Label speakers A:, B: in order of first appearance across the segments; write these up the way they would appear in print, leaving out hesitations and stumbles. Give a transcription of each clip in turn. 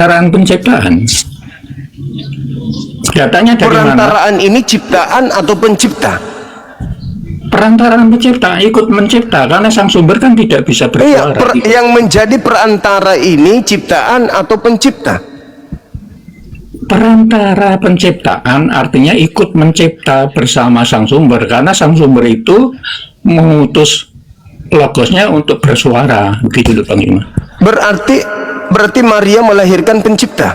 A: perantaraan penciptaan. Datanya dari mana?
B: Perantaraan ini ciptaan atau pencipta?
A: Perantaraan pencipta, ikut mencipta, karena sang sumber kan tidak bisa
B: Iya,
A: bersuara.
B: yang menjadi perantara ini ciptaan atau pencipta?
A: Perantara penciptaan artinya ikut mencipta bersama sang sumber, karena sang sumber itu mengutus logosnya untuk bersuara, gitu loh Bang Ima.
B: Berarti Maria melahirkan pencipta.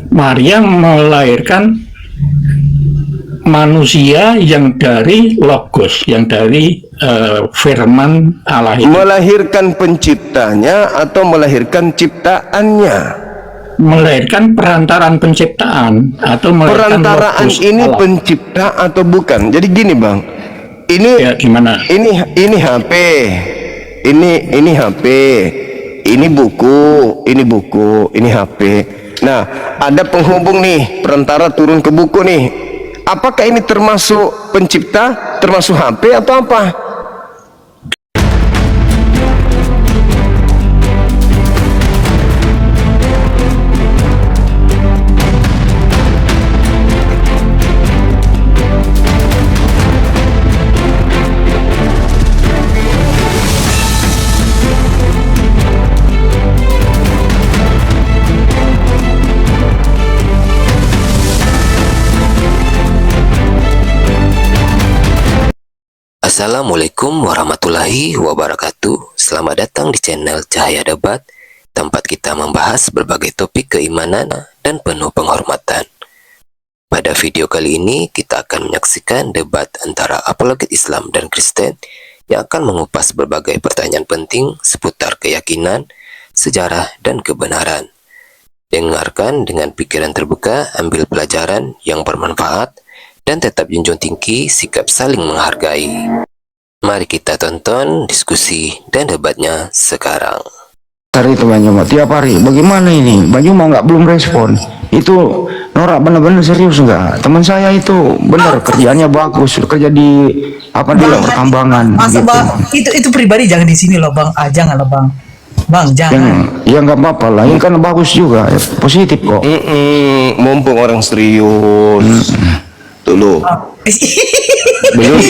A: Maria melahirkan manusia yang dari logos, yang dari firman Allah itu.
B: Melahirkan penciptanya atau melahirkan ciptaannya?
A: Melahirkan perantaraan penciptaan atau melahirkan
B: Perantaraan
A: logos
B: ini
A: Allah.
B: pencipta atau bukan? Jadi gini Bang, ini
A: Ya, gimana?
B: ini HP, ini HP, ini buku, ini HP. Nah, ada penghubung nih, perantara turun ke buku nih. Apakah ini termasuk pencipta, termasuk HP atau apa?
C: Assalamualaikum warahmatullahi wabarakatuh. Selamat datang di channel Cahaya Debat, tempat kita membahas berbagai topik keimanan dan penuh penghormatan. Pada video kali ini kita akan menyaksikan debat antara apologet Islam dan Kristen yang akan mengupas berbagai pertanyaan penting seputar keyakinan, sejarah, dan kebenaran. Dengarkan dengan pikiran terbuka, ambil pelajaran yang bermanfaat, dan tetap junjung tinggi sikap saling menghargai. Mari kita tonton diskusi dan debatnya sekarang.
D: Hari itu Banyuma tiap hari. Bagaimana ini? Banyuma nggak belum respon. Itu Norak benar-benar serius nggak? Teman saya itu benar kerjaannya bagus, kerja di apa di pertambangan.
E: Masa
D: gitu.
E: Bang, itu pribadi jangan di sini loh Bang. Ah, jangan lah Bang. Bang, jangan.
D: Ya nggak apa-apa lah. Ini kan bagus juga, positif kok.
B: Mumpung orang serius. Dulu. Belum.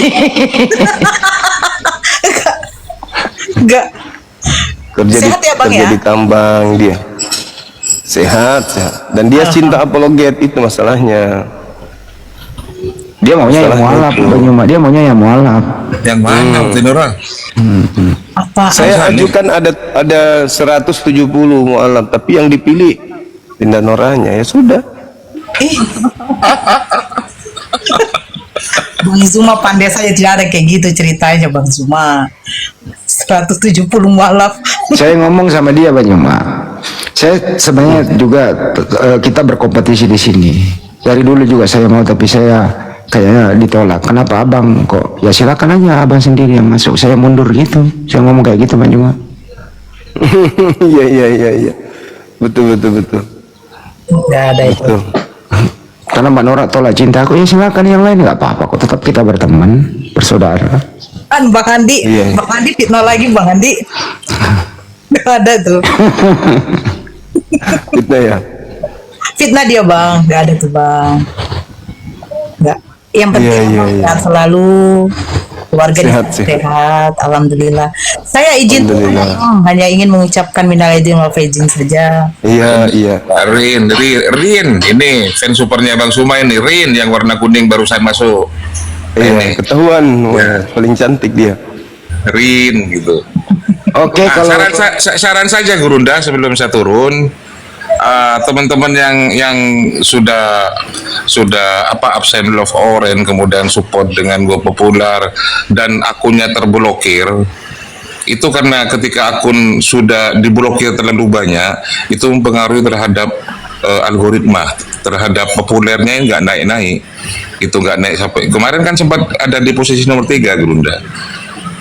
E: Enggak.
B: Kerja
E: Sehat ya, Bang,
B: kerja
E: ya?
B: di tambang dia. Sehat. Dan dia cinta apologet, itu masalahnya.
D: Dia maunya yang
B: Masalah
D: mualaf,
B: itu.
D: Banyuma. Dia maunya yang mualaf.
F: Yang mana Tinora?
E: Apa?
B: Saya ajukan ada 170 mualaf, tapi yang dipilih pindah noranya, ya sudah.
E: Bang Zuma pandai saja, tidak ada kayak gitu ceritanya Bang Zuma. 170 mualaf.
D: Saya ngomong sama dia Banyuma. Saya sebenarnya juga kita berkompetisi di sini. Dari dulu juga saya mau, tapi saya kayaknya ditolak. Kenapa abang kok? Ya silakan aja abang sendiri yang masuk. Saya mundur gitu. Saya ngomong kayak gitu Banyuma.
B: Iya. Betul.
E: Enggak ada itu.
B: Betul.
D: Karena Mbak Nora tolak cinta aku, ya silakan yang lain nggak apa-apa kok. Tetap kita berteman, bersaudara.
E: Kan Bang Andi,
B: Iya.
E: Bang Andi fitnah lagi Bang Andi. Enggak ada tuh.
B: Fitnah ya.
E: Fitnah dia Bang, enggak ada tuh Bang. Enggak. Yang penting
B: Iya.
E: sehat selalu. Keluarga
B: Sehat.
E: sehat, alhamdulillah. Saya izin
B: Alhamdulillah.
E: hanya ingin mengucapkan minal aidin wal faizin saja.
B: Iya.
F: Rin, ini fans supernya Bang Suma ini, Rin yang warna kuning barusan masuk.
B: Iya,
F: Ini.
B: ketahuan. Wah,
F: Ya.
B: paling cantik dia.
F: Rin gitu.
D: Oke,
F: Nah,
D: kalau
F: saran saja Gurunda sebelum saya turun, teman-teman yang sudah absen love orange, kemudian support dengan Go Popular dan akunnya terblokir, itu karena ketika akun sudah diblokir terlalu banyak, itu mempengaruhi terhadap algoritma, terhadap populernya nggak naik-naik, itu nggak naik sampai kemarin kan sempat ada di posisi nomor 3 Gurunda.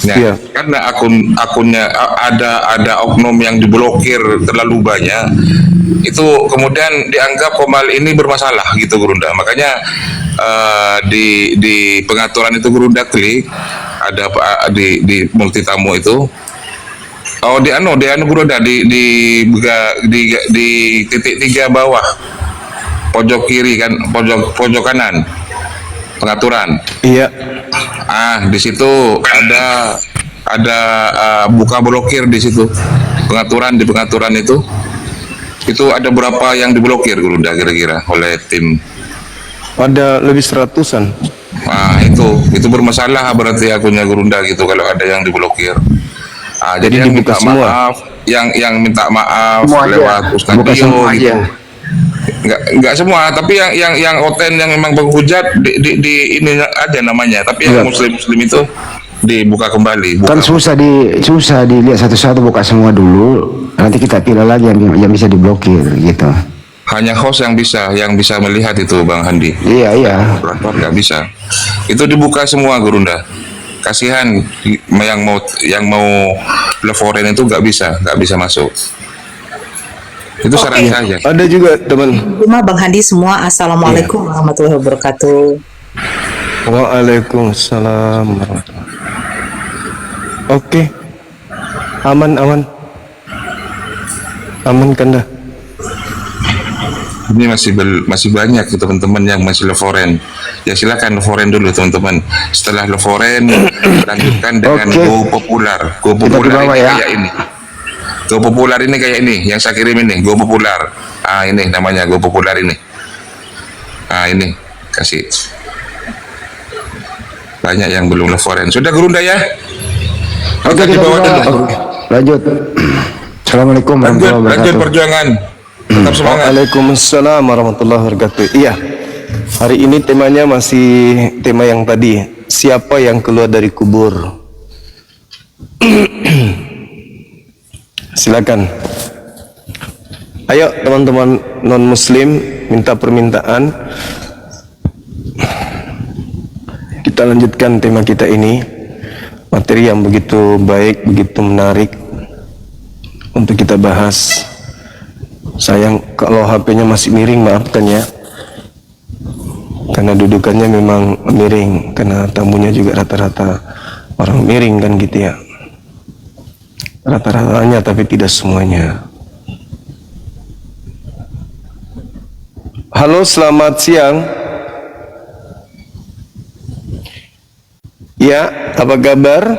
F: Nah,
B: Iya.
F: karena akunnya ada oknum yang diblokir terlalu banyak, itu kemudian dianggap Komal ini bermasalah gitu Gurunda. Makanya di pengaturan itu Gurunda klik ada di multitamu itu Oh, di anu Gurunda di titik 3 bawah pojok kiri kan, pojok kanan pengaturan.
B: Iya.
F: Di situ ada buka blokir di situ. Di pengaturan itu ada berapa yang diblokir Gurunda kira-kira oleh tim?
B: Ada lebih 100-an.
F: Itu bermasalah berarti akunnya Gurunda gitu kalau ada yang diblokir. Jadi yang
B: dibuka
F: minta
B: semua?
F: maaf, yang minta maaf
D: Semua aja.
F: lewat Ustaz
D: Buka
F: Dio
D: semua
F: gitu.
D: aja.
F: Enggak semua, tapi yang oten yang memang penghujat di ini aja namanya. Tapi yang muslim itu dibuka kembali.
D: Kan susah dilihat satu-satu, buka semua dulu. Nanti kita pilih lagi yang bisa diblokir gitu.
F: Hanya host yang bisa melihat itu Bang Handi.
D: Iya.
F: Operator nggak bisa. Itu dibuka semua Gurunda. Kasihan yang mau leforen itu nggak bisa masuk. Itu saran saya.
B: Ada juga teman.
E: Cuma Bang Handi semua, Assalamualaikum warahmatullahi wabarakatuh.
B: Waalaikumsalam warahmatullahi. Oke. Aman kan dah.
F: Ini masih banyak teman-teman yang masih leforen. Ya silakan leforen dulu teman-teman. Setelah leforen lanjutkan dengan Go Popular. Go Popular ini kayak ini. Go Popular ini kayak ini yang saya kirim ini, Go Popular. Ini namanya Go Popular ini. Ini kasih. Banyak yang belum leforen. Sudah Gurunda ya?
D: Oke, kita lanjut. Assalamualaikum warahmatullahi wabarakatuh.
F: Lanjut perjuangan. Tetap semangat.
B: Waalaikumsalam warahmatullahi wabarakatuh. Iya. Hari ini temanya masih tema yang tadi. Siapa yang keluar dari kubur? Silakan. Ayo teman-teman non-muslim minta permintaan. Kita lanjutkan tema kita ini. Materi yang begitu baik, begitu menarik untuk kita bahas. Sayang kalau HP-nya masih miring, maafkan ya. Karena dudukannya memang miring, karena tamunya juga rata-rata orang miring kan gitu ya. Rata-ratanya tapi tidak semuanya. Halo, selamat siang. Ya, apa kabar?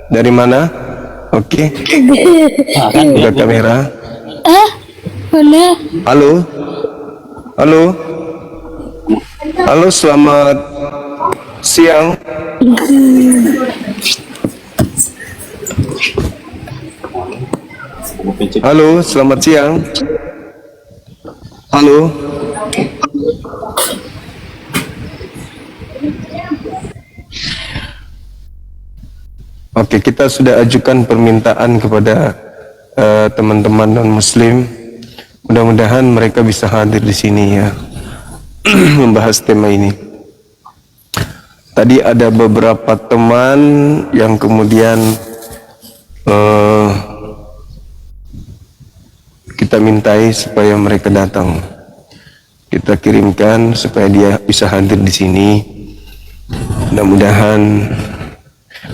B: Dari mana? Oke. Buka kamera.
G: Mana?
B: Halo. Halo, selamat siang. Halo, selamat siang. Halo. Oke, kita sudah ajukan permintaan kepada teman-teman non-muslim. Mudah-mudahan mereka bisa hadir di sini ya, membahas tema ini. Tadi ada beberapa teman yang kemudian kita mintai supaya mereka datang. Kita kirimkan supaya dia bisa hadir di sini. Mudah-mudahan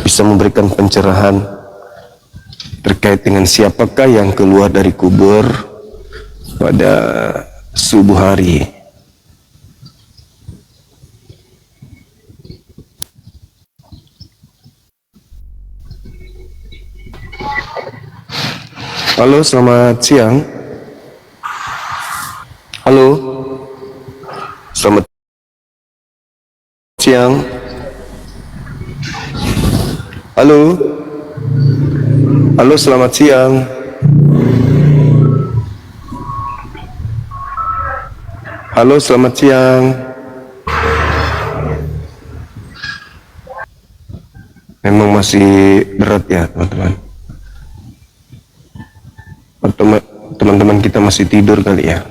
B: bisa memberikan pencerahan terkait dengan siapakah yang keluar dari kubur pada subuh hari. Halo, selamat siang. Halo, selamat siang. Halo, selamat siang. Halo, selamat siang. Memang masih berat ya teman-teman. Teman-teman kita masih tidur kali ya.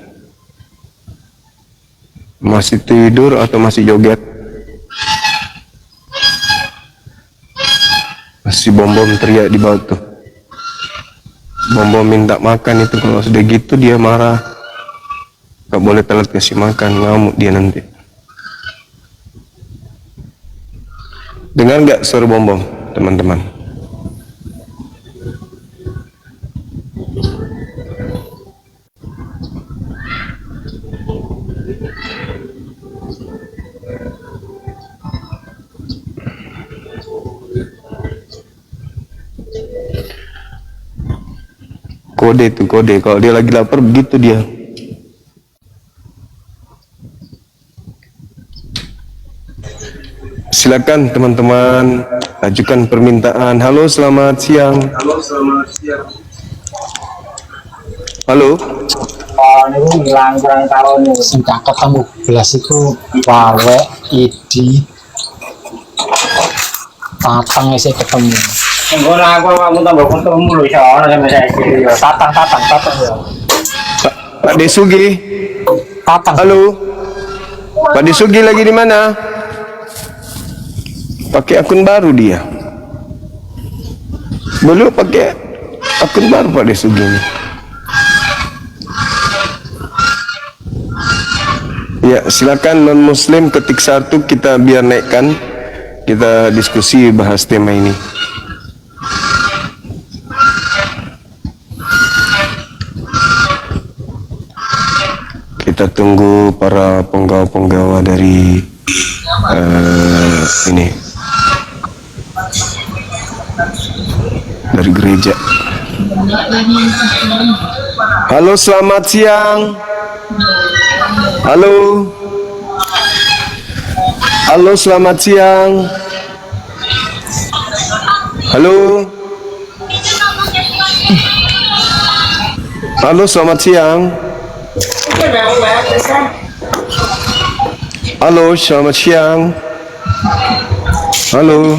B: Masih tidur atau masih joget? Masih bom-bom teriak di bawah tuh. Bom-bom minta makan itu, kalau sudah gitu dia marah. Gak boleh telat kasih makan, ngamuk dia nanti. Dengar gak suara bom-bom, teman-teman? kode tuh, kode. Kalau dia lagi lapar begitu dia. Silakan teman-teman ajukan permintaan. Halo, selamat siang. Halo.
H: Niku ngilang kurang tahun sing gak ketemu belas iku wawe idi tatang isih ketemu. Engko lah aku tambah ketemu lho iso ana sampe saiki yo tatang yo.
B: Pak Desugi.
H: Tatang.
B: Halo. Pak Desugi lagi di mana? Pakai akun baru dia. Belum pakai akun baru Pak Desugi ini. Ya, silakan non muslim ketik 1, kita biar naikkan, kita diskusi bahas tema ini. Kita tunggu para penggawa-penggawa dari ini, dari gereja. Halo, selamat siang. Halo. Halo, selamat siang. Halo. Halo, selamat siang. Halo, selamat siang. Halo.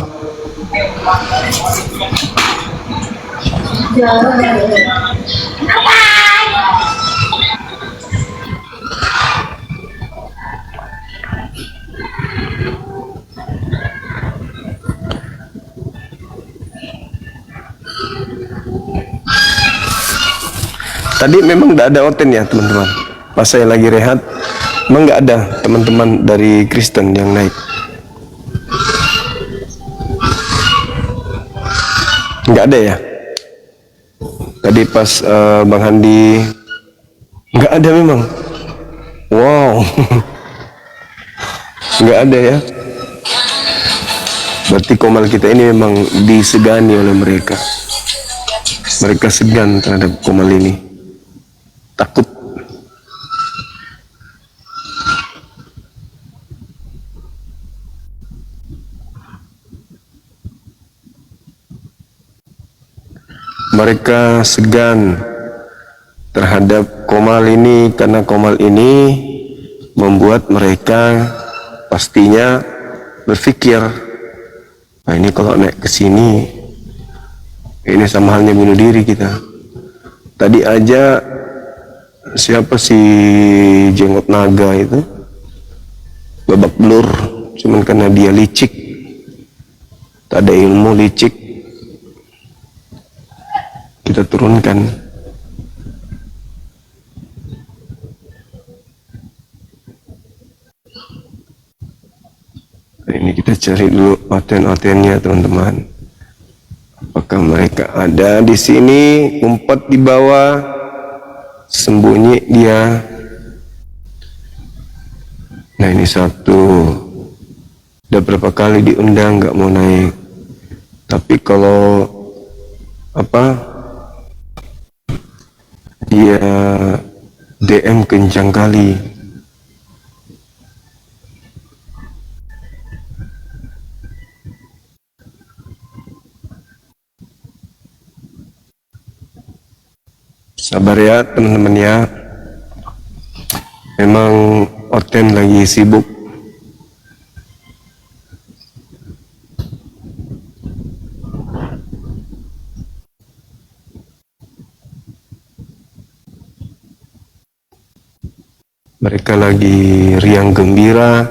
B: Tadi memang tidak ada oten ya teman-teman. Pas saya lagi rehat, memang nggak ada teman-teman dari Kristen yang naik. Nggak ada ya. Tadi pas Bang Handi nggak ada memang. Wow, nggak ada ya. Berarti komal kita ini memang disegani oleh mereka. Mereka segan terhadap komal ini. Takut. Mereka segan terhadap komal ini karena komal ini membuat mereka pastinya berpikir, nah ini kalau naik ke sini ini sama halnya bunuh diri kita. Tadi aja siapa si jenggot naga itu babak belur cuman karena dia licik, tak ada ilmu, licik, kita turunkan. Ini kita cari dulu oten-otennya teman-teman. Apakah mereka ada di sini, umpet di bawah, sembunyi dia. Nah ini satu, udah berapa kali diundang nggak mau naik. Tapi kalau apa dia DM kencang kali. Sabar ya teman-teman ya. Memang Oten lagi sibuk. Mereka lagi riang gembira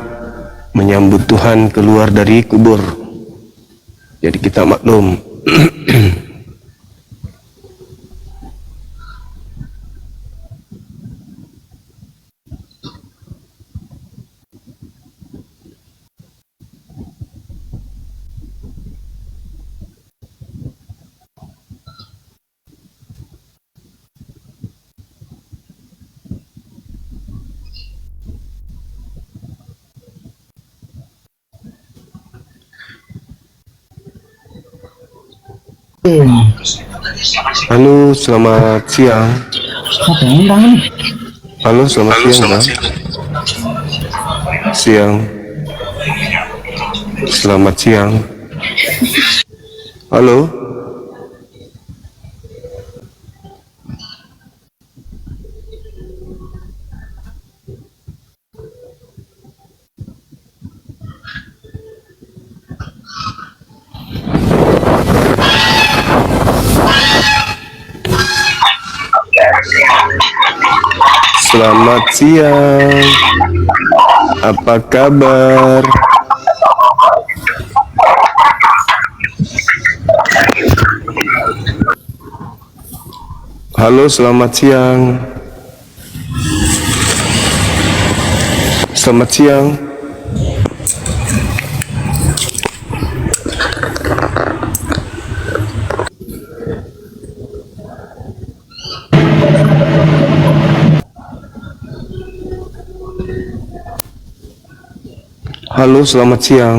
B: menyambut Tuhan keluar dari kubur. Jadi kita maklum. Halo, selamat siang. Halo, selamat siang, Bang. Siang. Selamat siang. Halo. Selamat siang. Apa kabar? Halo, selamat siang. Selamat siang. Halo, selamat siang.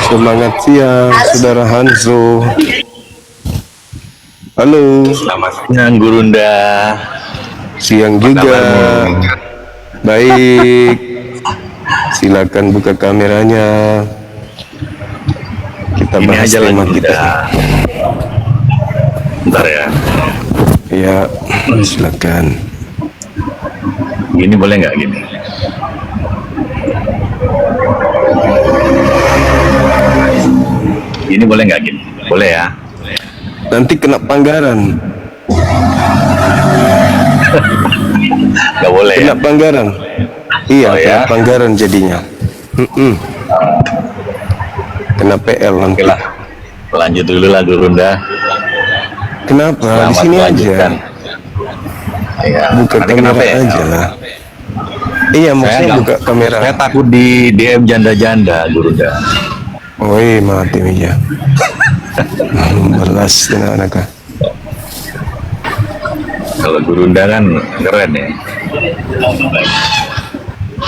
B: Semangat siang, Saudara Hanzo. Halo.
I: Selamat siang, Gurunda.
B: Siang juga. Baik. Silakan buka kameranya. Kita bahas tema kita.
I: Bentar ya.
B: Ya, silakan.
I: Gini boleh nggak gini? Gini boleh nggak gini? Boleh ya.
B: Nanti kena pelanggaran.
I: Nggak boleh ya.
B: Kena pelanggaran. Iya,
I: Oh,
B: kena
I: ya?
B: pelanggaran jadinya. Kena PL nanti.
I: Oke lah. Lanjut dulu lah, Gurunda.
B: Kenapa? Di
I: Selamat
B: sini aja.
I: melanjutkan. Ya,
B: Buka
I: nanti
B: kamera
I: kenapa ya?
B: aja lah. Iya, maksudnya
I: nggak-
B: buka kamera.
I: Saya takut di DM janda-janda, Gurunda.
B: Oi, mati meja. Belas anak-anak.
I: Kalau Gurunda kan keren ya.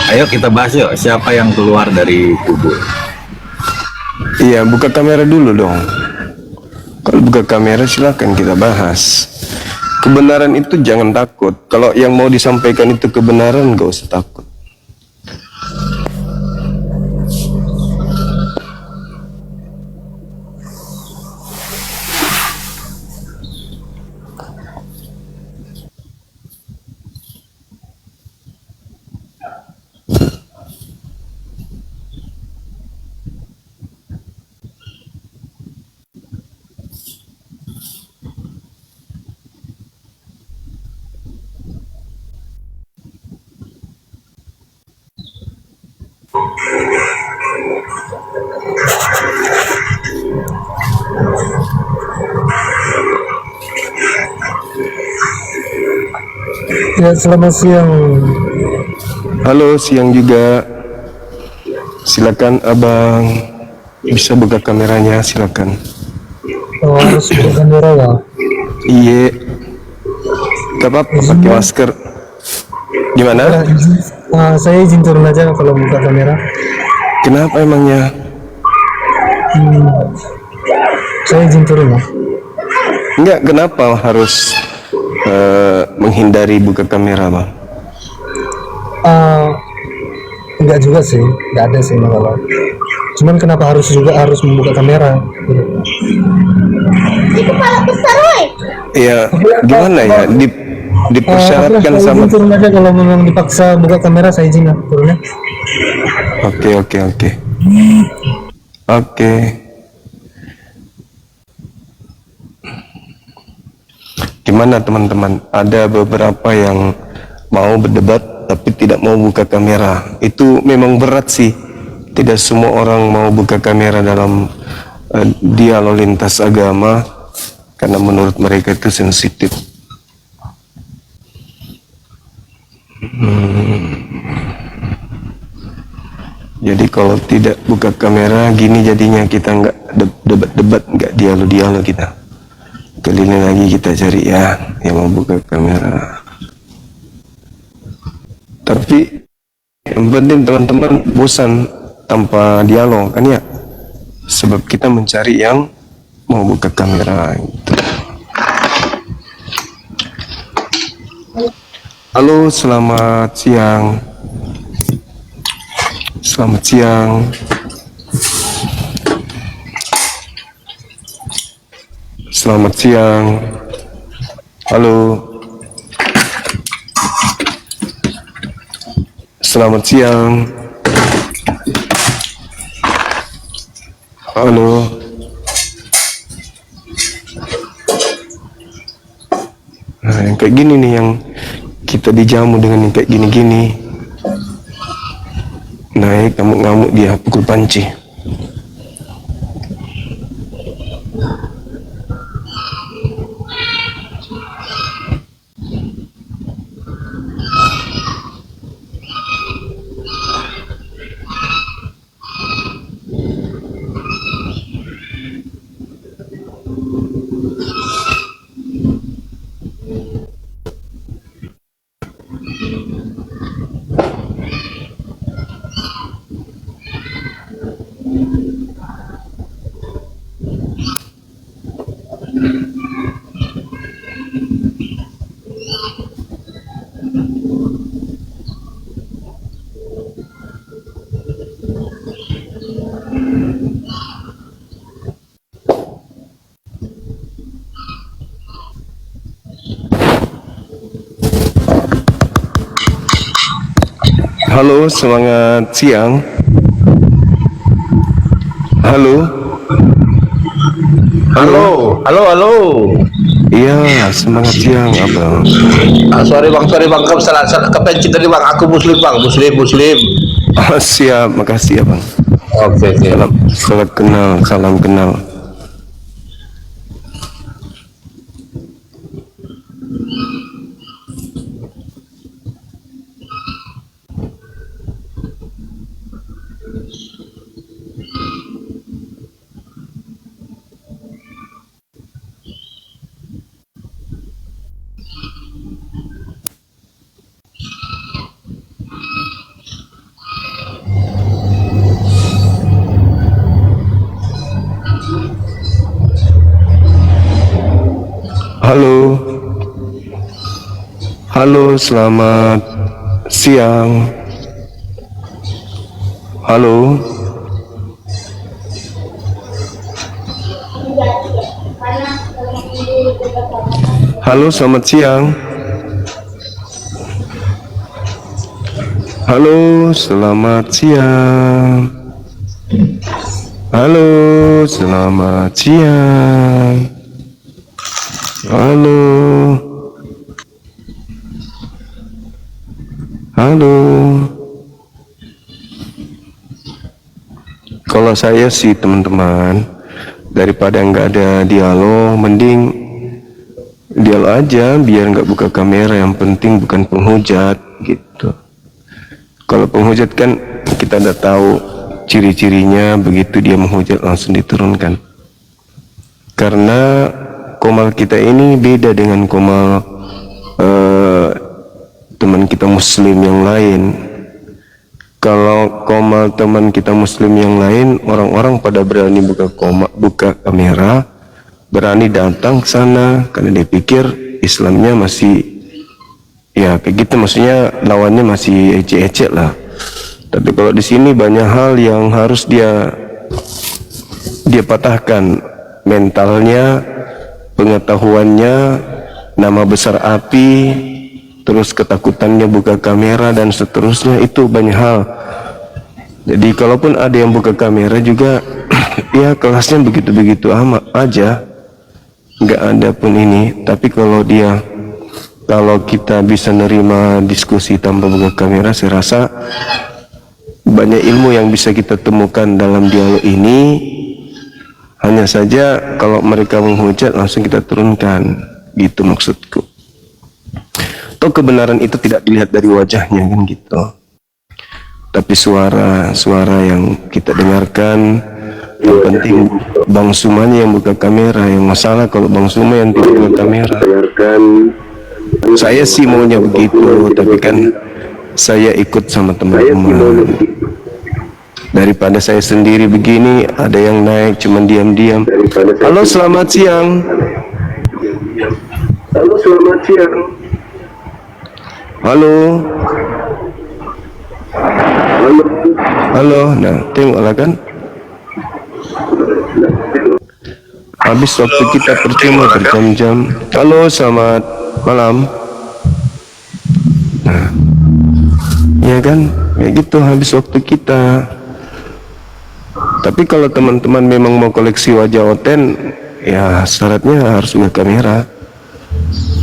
I: Ayo kita bahas yuk, siapa yang keluar dari kubur?
B: Iya, buka kamera dulu dong. Kalau buka kamera silakan kita bahas. Kebenaran itu jangan takut. Kalau yang mau disampaikan itu kebenaran, gak usah takut.
J: Ya, selamat siang.
B: Halo, siang juga. Silakan abang. Bisa buka kameranya, silakan.
J: Oh, harus buka kamera ya.
B: Iya. Gak apa-apa, pakai masker. Gimana?
J: Saya izin turun aja kalau buka kamera.
B: Kenapa emangnya?
J: Saya izin turun ya.
B: Enggak, kenapa harus menghindari buka kamera, bang?
J: Enggak juga sih, enggak ada sih masalah. Cuman kenapa harus membuka kamera?
B: Ya, gimana ya? Dipersyaratkan
J: saya
B: sama.
J: izin turun aja kalau memang dipaksa buka kamera, saya izin ya turunnya.
B: Oke. Gimana teman-teman? Ada beberapa yang mau berdebat tapi tidak mau buka kamera. Itu memang berat sih. Tidak semua orang mau buka kamera dalam dialog lintas agama karena menurut mereka itu sensitif. Jadi kalau tidak buka kamera gini jadinya kita nggak debat-debat, nggak dialog-dialog kita. Kali ini lagi kita cari ya yang mau buka kamera. Tapi yang penting teman-teman bosan tanpa dialog kan ya. Sebab kita mencari yang mau buka kamera gitu. Halo, selamat siang. Selamat siang. Selamat siang. Halo. Selamat siang. Halo. Nah, yang kayak gini nih yang kita dijamu dengan yang kayak gini-gini. Naik ngamuk-ngamuk dia pukul panci. Halo, semangat siang. Halo. Halo.
K: Halo.
B: Iya, semangat siang, Abang.
K: Sorry bang, salah kepencet tadi bang. Aku muslim bang, muslim.
B: Oh, siap, makasih ya Bang.
K: Oke.
B: Salam kenal. Halo, selamat siang. Halo. Halo, selamat siang. Halo, selamat siang. Halo, selamat siang. Halo. Halo. Kalau saya sih teman-teman, daripada nggak ada dialog, mending dialog aja biar nggak buka kamera. Yang penting bukan penghujat gitu. Kalau penghujat kan kita udah tahu ciri-cirinya, begitu dia menghujat langsung diturunkan. Karena komal kita ini beda dengan komal teman kita muslim yang lain. Kalau komal teman kita muslim yang lain, orang-orang pada berani buka kamera, berani datang ke sana karena dia pikir Islamnya masih ya kayak gitu, maksudnya lawannya masih ecek-ecek lah. Tapi kalau di sini banyak hal yang harus dia patahkan, mentalnya, pengetahuannya, nama besar api, terus ketakutannya buka kamera dan seterusnya, itu banyak hal. Jadi kalaupun ada yang buka kamera juga ya kelasnya begitu-begitu amat aja, nggak ada pun ini. Tapi kalau kita bisa nerima diskusi tanpa buka kamera, saya rasa banyak ilmu yang bisa kita temukan dalam dialog ini. Hanya saja kalau mereka menghujat langsung kita turunkan, gitu maksudku. Toh kebenaran itu tidak dilihat dari wajahnya kan gitu, tapi suara yang kita dengarkan Yang penting Bang Sumanya yang buka kamera. Yang masalah kalau Bang Suma yang tidak buka kamera. Saya sih maunya begitu, tapi kan saya ikut sama teman-teman. Daripada saya sendiri begini, ada yang naik cuman diam-diam. Halo, selamat siang. Halo, selamat siang. Halo. Halo. Halo. Nah, tengoklah kan. Habis waktu kita percuma berjam-jam. Halo, selamat malam. Nah, ya kan, kayak gitu habis waktu kita. Tapi kalau teman-teman memang mau koleksi wajah Oten, ya syaratnya harus buka kamera.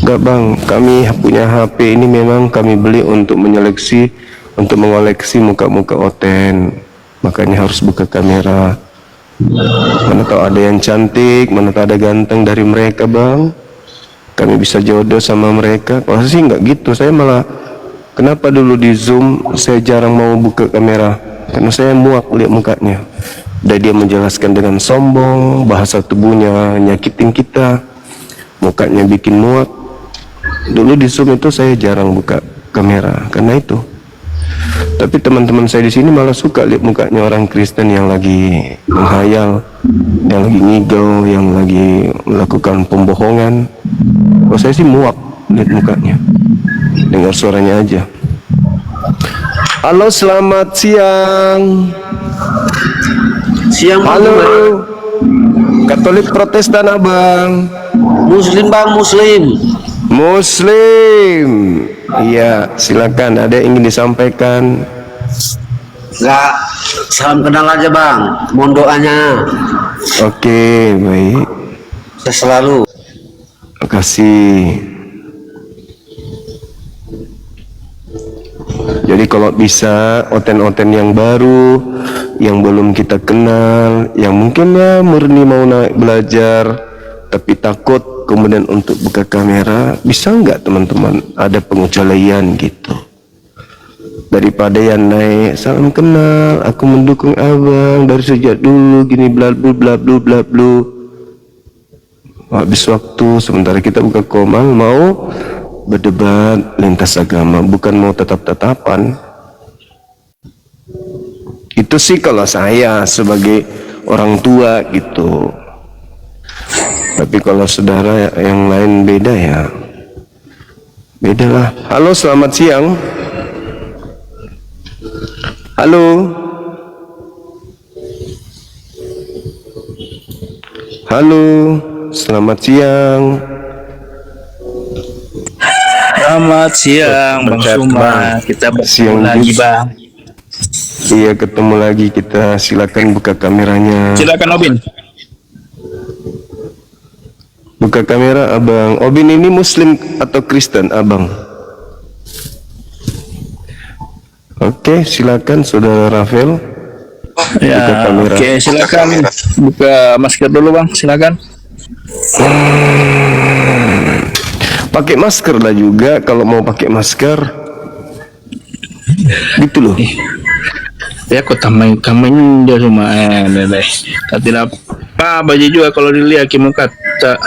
B: Enggak bang, kami punya HP ini memang kami beli untuk menyeleksi, untuk mengoleksi muka-muka Oten. Makanya harus buka kamera. Mana tahu ada yang cantik, mana tahu ada ganteng dari mereka bang. Kami bisa jodoh sama mereka. Kalau sih nggak gitu, saya malah kenapa dulu di Zoom saya jarang mau buka kamera, karena saya muak lihat mukanya. Dan dia menjelaskan dengan sombong, bahasa tubuhnya nyakitin kita, mukanya bikin muak. Dulu di Zoom itu saya jarang buka kamera karena itu. Tapi teman-teman saya di sini malah suka lihat mukanya orang Kristen yang lagi menghayal, yang lagi ngigau, yang lagi melakukan pembohongan. Kalau saya sih muak lihat mukanya, dengar suaranya aja. Halo, selamat siang.
K: Siang bang.
B: Halo. Katolik Protestan abang.
K: Muslim bang, Muslim.
B: Muslim. Iya, silakan. Ada yang ingin disampaikan?
K: Enggak, salam kenal aja bang. Mohon doanya.
B: Oke, baik.
K: Saya selalu.
B: Terima kasih. Jadi kalau bisa Oten-Oten yang baru, yang belum kita kenal, yang mungkin ya murni mau naik belajar tapi takut kemudian untuk buka kamera, bisa nggak teman-teman ada pengecualian gitu? Daripada yang naik salam kenal, aku mendukung abang dari sejak dulu gini bla bla bla bla bla bla. Habis waktu sementara kita buka komal mau berdebat lintas agama, bukan mau tetap-tetapan. Itu sih kalau saya sebagai orang tua gitu. Tapi kalau saudara yang lain beda ya beda lah. Halo, selamat siang. Halo. Halo, selamat siang.
L: Selamat siang Bang Suma. Kita bertemu lagi Bang.
B: Iya, ketemu lagi kita. Silakan buka kameranya.
L: Silakan Obin.
B: Buka kamera abang. Obin ini Muslim atau Kristen abang? Oke, silakan saudara Rafael.
L: Ya,
B: buka kamera.
L: Oke, silakan buka masker dulu Bang. Silakan.
B: Pakai masker lah juga kalau mau pakai masker. Gitu loh.
L: Ya kok tambahin dia semua bebek. Tidak apa baju juga kalau dilihat muka tak.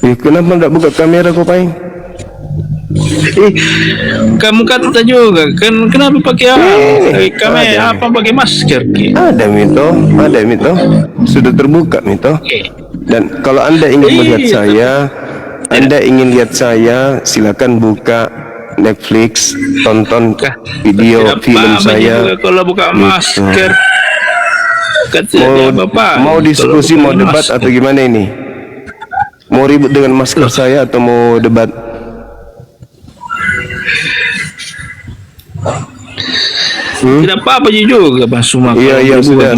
B: Kenapa enggak buka kamera kok Pai?
L: Kamu kata juga kan kenapa pakai kamera apa pakai masker?
B: Ada Mito, sudah terbuka Mito. Dan kalau Anda ingin melihat saya, Anda ingin lihat saya, silakan buka Netflix, tonton video film saya.
L: Kalau buka masker,
B: mau diskusi, mau debat atau gimana ini? Mau ribut dengan masker saya atau mau debat?
L: Tidak apa-apa juga Bang Suma.
B: Iya sudah.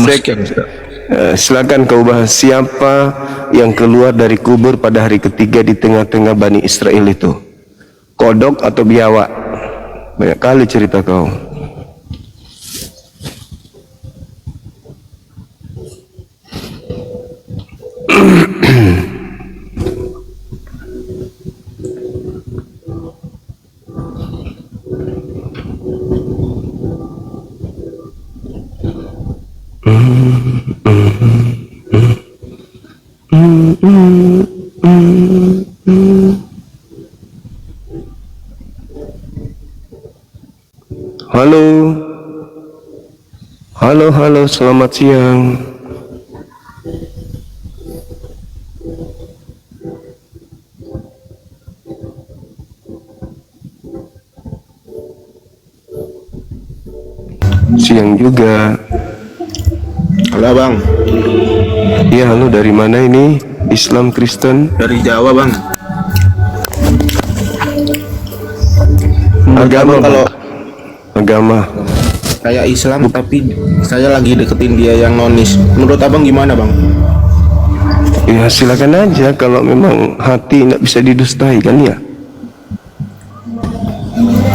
B: Silakan kau bahas siapa yang keluar dari kubur pada hari ketiga di tengah-tengah Bani Israel itu. Kodok atau biawak? Banyak kali cerita kau. Halo. Halo, halo, selamat siang. Siang juga.
I: Halo bang,
B: Iya, halo, dari mana ini? Islam Kristen?
I: dari Jawa bang.
B: Agama,
I: Abang kalau
B: agama.
I: kayak Islam tapi saya lagi deketin dia yang nonis. Menurut abang gimana bang?
B: Ya silakan aja, kalau memang hati nggak bisa didustai kan ya.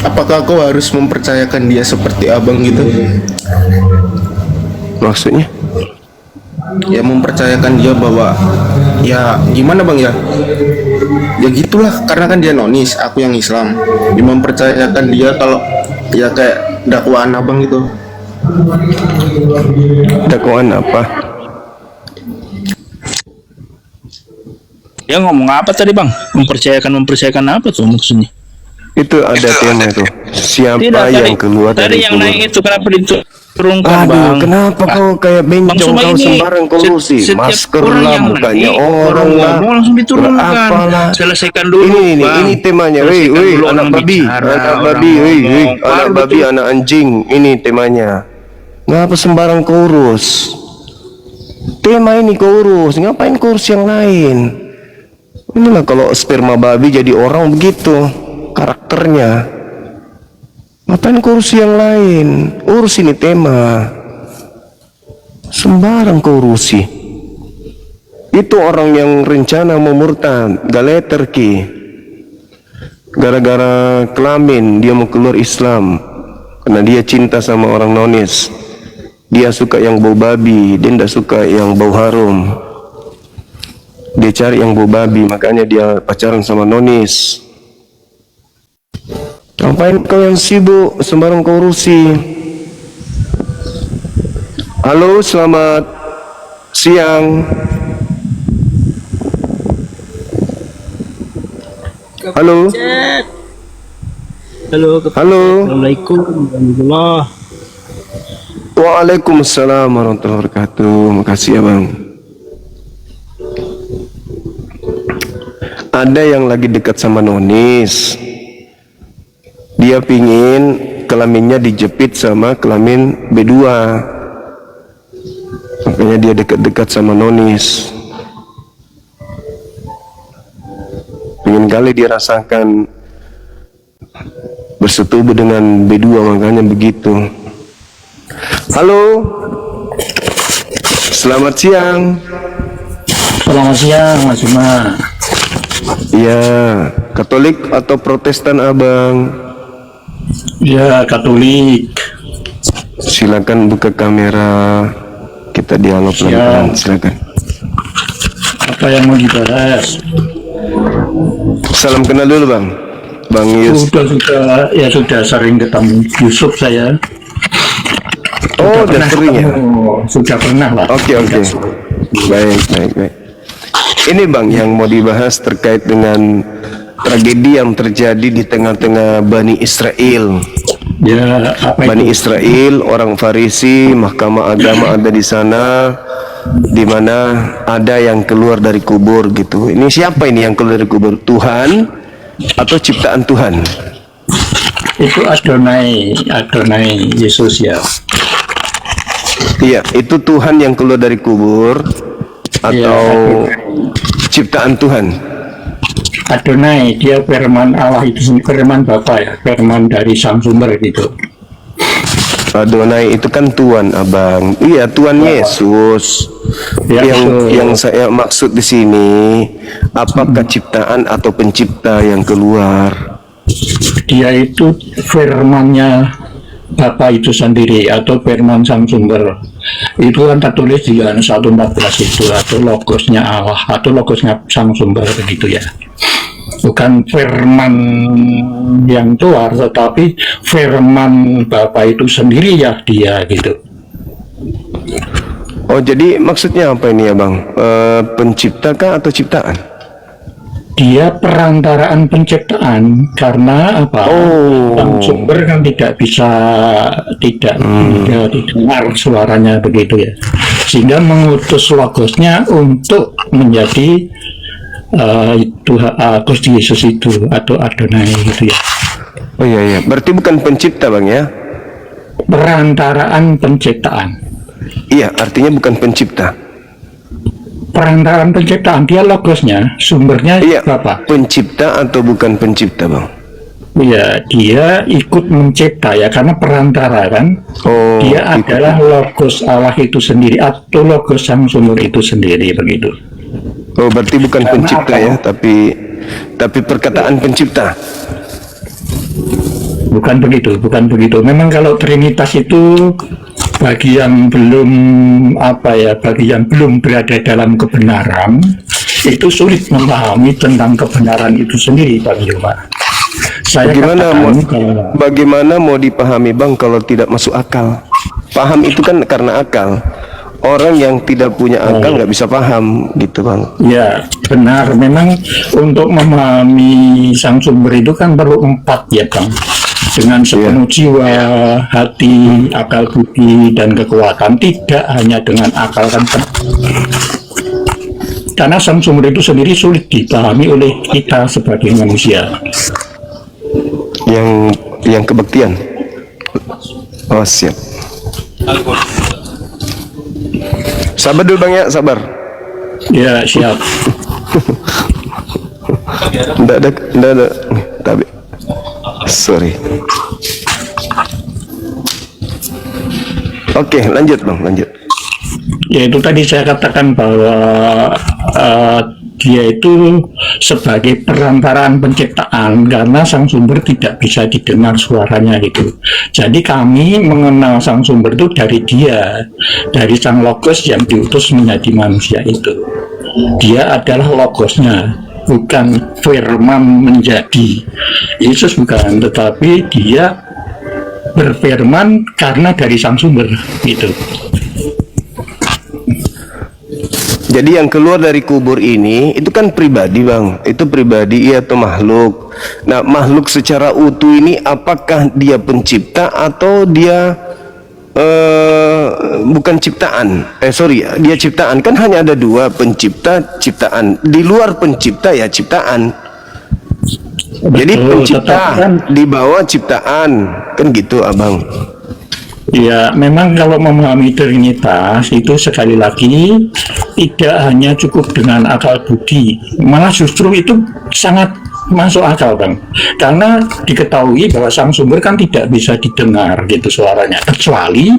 I: Apakah kau harus mempercayakan dia seperti abang gitu?
B: Maksudnya?
I: Ya mempercayakan dia bahwa ya gimana bang ya? Ya gitulah, karena kan dia nonis, aku yang Islam. Ya mempercayakan dia kalau ya kayak dakwaan abang gitu.
B: Dakwaan apa?
L: Ya ngomong apa tadi bang? Mempercayakan apa tuh maksudnya?
B: Itu ada tema itu. Siapa yang keluar
L: tadi
B: dari
L: yang
B: kubur?
L: naik itu kenapa diturunkan
B: Aduh,
L: bang?
B: kenapa kau kayak bencong,
L: Suma
B: kau
L: ini,
B: sembarang kolusi?
L: setiap
B: Masker
L: orang
B: lah,
L: yang
B: bukannya
L: naik,
B: orang lah,
L: ngomong langsung diturunkan.
B: apalah.
L: Selesaikan dulu
B: Ini
L: bang.
B: temanya. Woi,
L: Selesaikan
B: woi,
L: dulu
B: anak
L: orang
B: babi,
L: bicara,
B: anak
L: orang
B: babi, woi,
L: ngomong.
B: woi, anak
L: Baru
B: babi,
L: betul.
B: anak anjing. Ini temanya. Ngapa sembarang kau urus? Tema ini kau urus, ngapain kau urus yang lain? Inilah kalau sperma babi jadi orang begitu karakternya. Ngapain kau urus yang lain? Urus ini tema. Sembarang kau urusi. Itu orang yang rencana mau murtad, galeter ki. Gara-gara kelamin dia mau keluar Islam. Karena dia cinta sama orang nonis. Dia suka yang bau babi, dia tidak suka yang bau harum. Dia cari yang bau babi, makanya dia pacaran sama nonis. Ngapain kau yang sibuk, sembarang kau urusi. Halo, selamat siang. Halo.
H: Halo.
B: Halo.
H: Assalamualaikum warahmatullahi.
B: Waalaikumsalam warahmatullahi wabarakatuh. Makasih ya bang. Ada yang lagi dekat sama nonis. Dia pingin kelaminnya dijepit sama kelamin B2. Makanya dia dekat-dekat sama nonis. Pingin kali dia rasakan bersetubuh dengan B2, makanya begitu. Halo. Selamat siang.
A: Selamat siang Mas Juma.
B: Ya, Katolik atau Protestan abang?
A: Ya, Katolik.
B: Silakan buka kamera, kita dialog pelan-pelan. Silakan.
A: Apa yang mau dibahas?
B: Salam kenal dulu bang. Bang Yus.
A: Sudah sering ketemu Yusuf saya.
B: Oh, udah sering ya?
A: Sudah pernah lah.
B: Oke. Baik. Ini bang yang mau dibahas terkait dengan tragedi yang terjadi di tengah-tengah Bani Israel.
A: Ya, apa
B: Bani
A: itu?
B: Israel, orang Farisi, mahkamah agama ada di sana, di mana ada yang keluar dari kubur gitu. Ini siapa ini yang keluar dari kubur? Tuhan atau ciptaan Tuhan?
A: Itu Adonai Yesus ya.
B: Iya, itu Tuhan yang keluar dari kubur atau ciptaan Tuhan?
A: Adonai, dia firman Allah itu sendiri, firman Bapa ya, firman dari Sang Sumber gitu.
B: Adonai itu kan Tuhan, abang. Iya, Tuhan Yesus.
A: Ya,
B: yang saya maksud di sini, apakah ciptaan atau pencipta yang keluar?
A: Dia itu firmannya Bapa itu sendiri atau firman Sang Sumber. Itu kan tertulis di Yohanes 1:14 itu, atau logosnya Allah atau logosnya Sang Sumber begitu ya. Bukan firman yang keluar, tetapi firman Bapa itu sendiri ya dia gitu.
B: Oh, jadi maksudnya apa ini ya bang? Pencipta kah atau ciptaan?
A: dia perantaraan penciptaan, karena apa? Sang sumber kan tidak bisa tidak didengar suaranya begitu ya, sehingga mengutus logosnya untuk menjadi Gusti Yesus itu atau Adonai gitu ya.
B: Oh iya, berarti bukan pencipta Bang ya?
A: Perantaraan penciptaan.
B: Iya, artinya bukan pencipta.
A: Perantaraan penciptaan, dia logosnya, sumbernya apa?
B: Pencipta atau bukan pencipta Bang?
A: Iya, dia ikut mencipta ya, karena perantara kan. Dia adalah logos Allah itu sendiri atau logos sang sumber itu sendiri begitu.
B: Oh, berarti bukan
A: Karena
B: pencipta
A: apa?
B: ya, tapi perkataan pencipta.
A: Bukan begitu. Memang kalau Trinitas itu bagi yang belum bagi yang belum berada dalam kebenaran, itu sulit memahami tentang kebenaran itu sendiri, Bang Yoma.
B: Bagaimana mau dipahami Bang kalau tidak masuk akal? Paham itu kan karena akal. Orang yang tidak punya akal nggak bisa paham gitu Bang.
A: Ya benar, memang untuk memahami sang sumber itu kan perlu 4 ya Bang, dengan sepenuh jiwa, hati, akal budi, dan kekuatan, tidak hanya dengan akal kan. Karena sang sumber itu sendiri sulit dipahami oleh kita sebagai manusia.
B: Yang kebaktian. Oh siap. Sabar dulu Bang ya, sabar.
A: Ya siap.
B: Nggak ada. Tapi sorry. Oke, lanjut Bang, lanjut.
A: Ya itu tadi saya katakan bahwa dia itu sebagai perantaraan penciptaan, karena sang sumber tidak bisa didengar suaranya gitu. Jadi kami mengenal sang sumber itu dari dia, dari sang logos yang diutus menjadi manusia itu. Dia adalah logosnya, bukan firman menjadi Yesus, bukan, tetapi dia berfirman karena dari sang sumber gitu.
B: Jadi yang keluar dari kubur ini itu kan pribadi Bang, itu pribadi atau makhluk. Nah makhluk secara utuh ini apakah dia pencipta atau dia bukan ciptaan? Dia ciptaan, kan hanya ada 2, pencipta, ciptaan. Di luar pencipta ya ciptaan. Jadi pencipta di bawah ciptaan, kan gitu Abang.
A: Ya, memang kalau memahami Trinitas itu sekali lagi tidak hanya cukup dengan akal budi, malah justru itu sangat masuk akal Bang, karena diketahui bahwa sang sumber kan tidak bisa didengar gitu suaranya, kecuali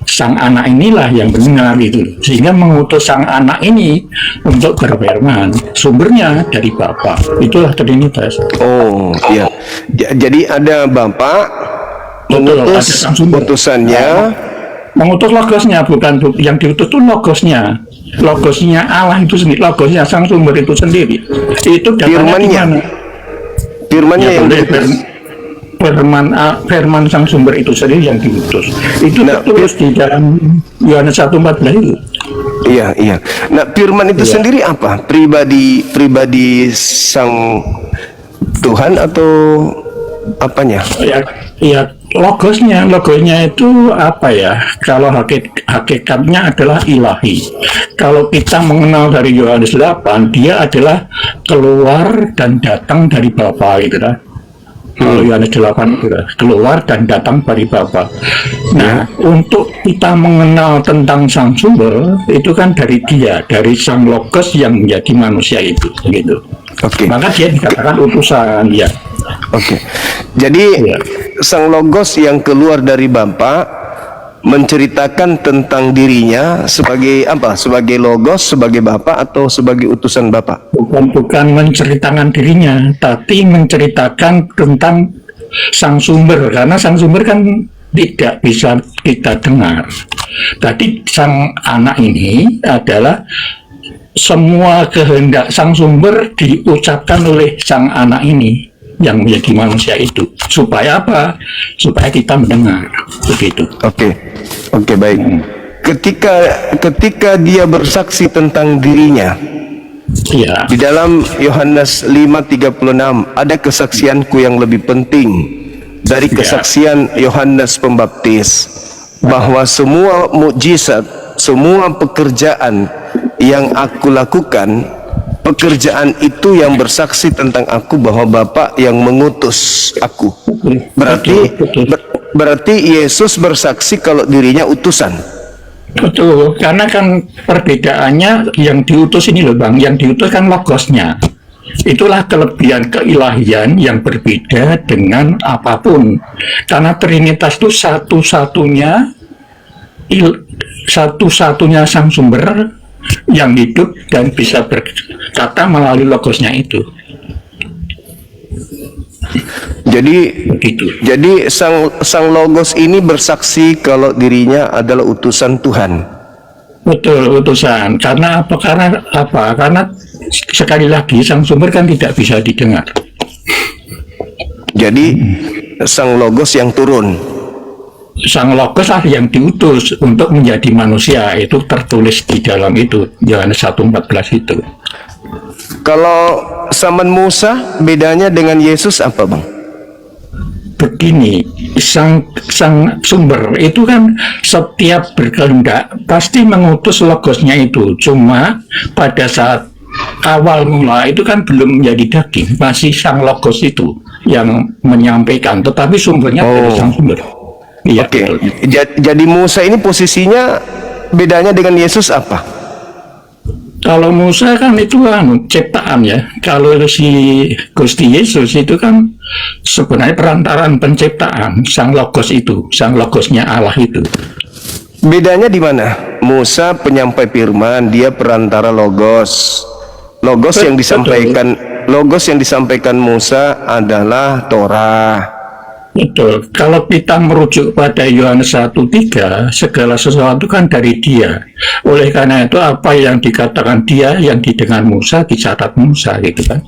A: sang anak inilah yang mendengar gitu, sehingga mengutus sang anak ini untuk berfirman, sumbernya dari Bapa. Itulah Trinitas.
B: Oh iya, jadi ada Bapa mengutus utusannya,
A: mengutus logosnya, bukan yang diutus itu logosnya Allah itu sendiri, logosnya sang sumber itu sendiri. Itu firmannya yang diutus. Firman sang sumber itu sendiri yang diutus. Itu tertulis di dalam Yohanes 1:14 itu.
B: Iya. Nah firman itu sendiri apa? Pribadi sang Tuhan atau apanya?
A: Ya logosnya itu apa ya? Kalau hakikatnya adalah ilahi. Kalau kita mengenal dari Yohanes 8, dia adalah keluar dan datang dari Bapa gitu kan. Kalau Yohanes 8 itu keluar dan datang dari Bapa. Nah, untuk kita mengenal tentang sang sumber itu kan dari dia, dari sang logos yang menjadi manusia itu gitu. Maka dia dikatakan utusan ya.
B: Jadi sang logos yang keluar dari Bapa menceritakan tentang dirinya sebagai apa? Sebagai logos, sebagai Bapa, atau sebagai utusan Bapa?
A: Bukan menceritakan dirinya, tapi menceritakan tentang sang sumber, karena sang sumber kan tidak bisa kita dengar. Tadi sang anak ini adalah semua kehendak sang sumber diucapkan oleh sang anak ini yang menjadi manusia itu, supaya apa? Supaya kita mendengar begitu.
B: Oke, baik. Ketika dia bersaksi tentang dirinya,
A: Iya.
B: Di dalam Yohanes 5:36 ada kesaksianku yang lebih penting dari kesaksian Yohanes Pembaptis, bahwa semua mukjizat, semua pekerjaan yang aku lakukan, pekerjaan itu yang bersaksi tentang aku bahwa Bapa yang mengutus aku. Berarti Yesus bersaksi kalau dirinya utusan.
A: Betul, karena kan perbedaannya yang diutus ini loh Bang, yang diutus kan logosnya. Itulah kelebihan keilahian yang berbeda dengan apapun. Karena Trinitas itu satu-satunya sang sumber yang hidup dan bisa berkata melalui logosnya itu.
B: Jadi sang logos ini bersaksi kalau dirinya adalah utusan Tuhan.
A: Betul, utusan. Karena apa? Karena sekali lagi sang sumber kan tidak bisa didengar.
B: Jadi sang logos yang turun.
A: Sang logos lah yang diutus untuk menjadi manusia, itu tertulis di dalam itu Yohanes 1:14 itu.
B: Kalau zaman Musa bedanya dengan Yesus apa Bang?
A: Begini, sang sumber itu kan setiap berkehendak pasti mengutus logosnya itu. Cuma pada saat awal mula itu kan belum menjadi daging, masih sang logos itu yang menyampaikan, tetapi sumbernya dari sang sumber. Iya.
B: Oke. Jadi Musa ini posisinya bedanya dengan Yesus apa?
A: Kalau Musa kan itu ciptaan ya. Kalau si Gusti Yesus itu kan sebenarnya perantaran penciptaan, sang logos itu, sang logosnya Allah itu.
B: Bedanya di mana? Musa penyampai firman, dia perantara logos. Logos yang disampaikan Musa adalah Torah.
A: Betul. Kalau kita merujuk pada Yohanes 1:3, segala sesuatu kan dari Dia. Oleh karena itu apa yang dikatakan Dia, yang didengar Musa, dicatat Musa gitu kan.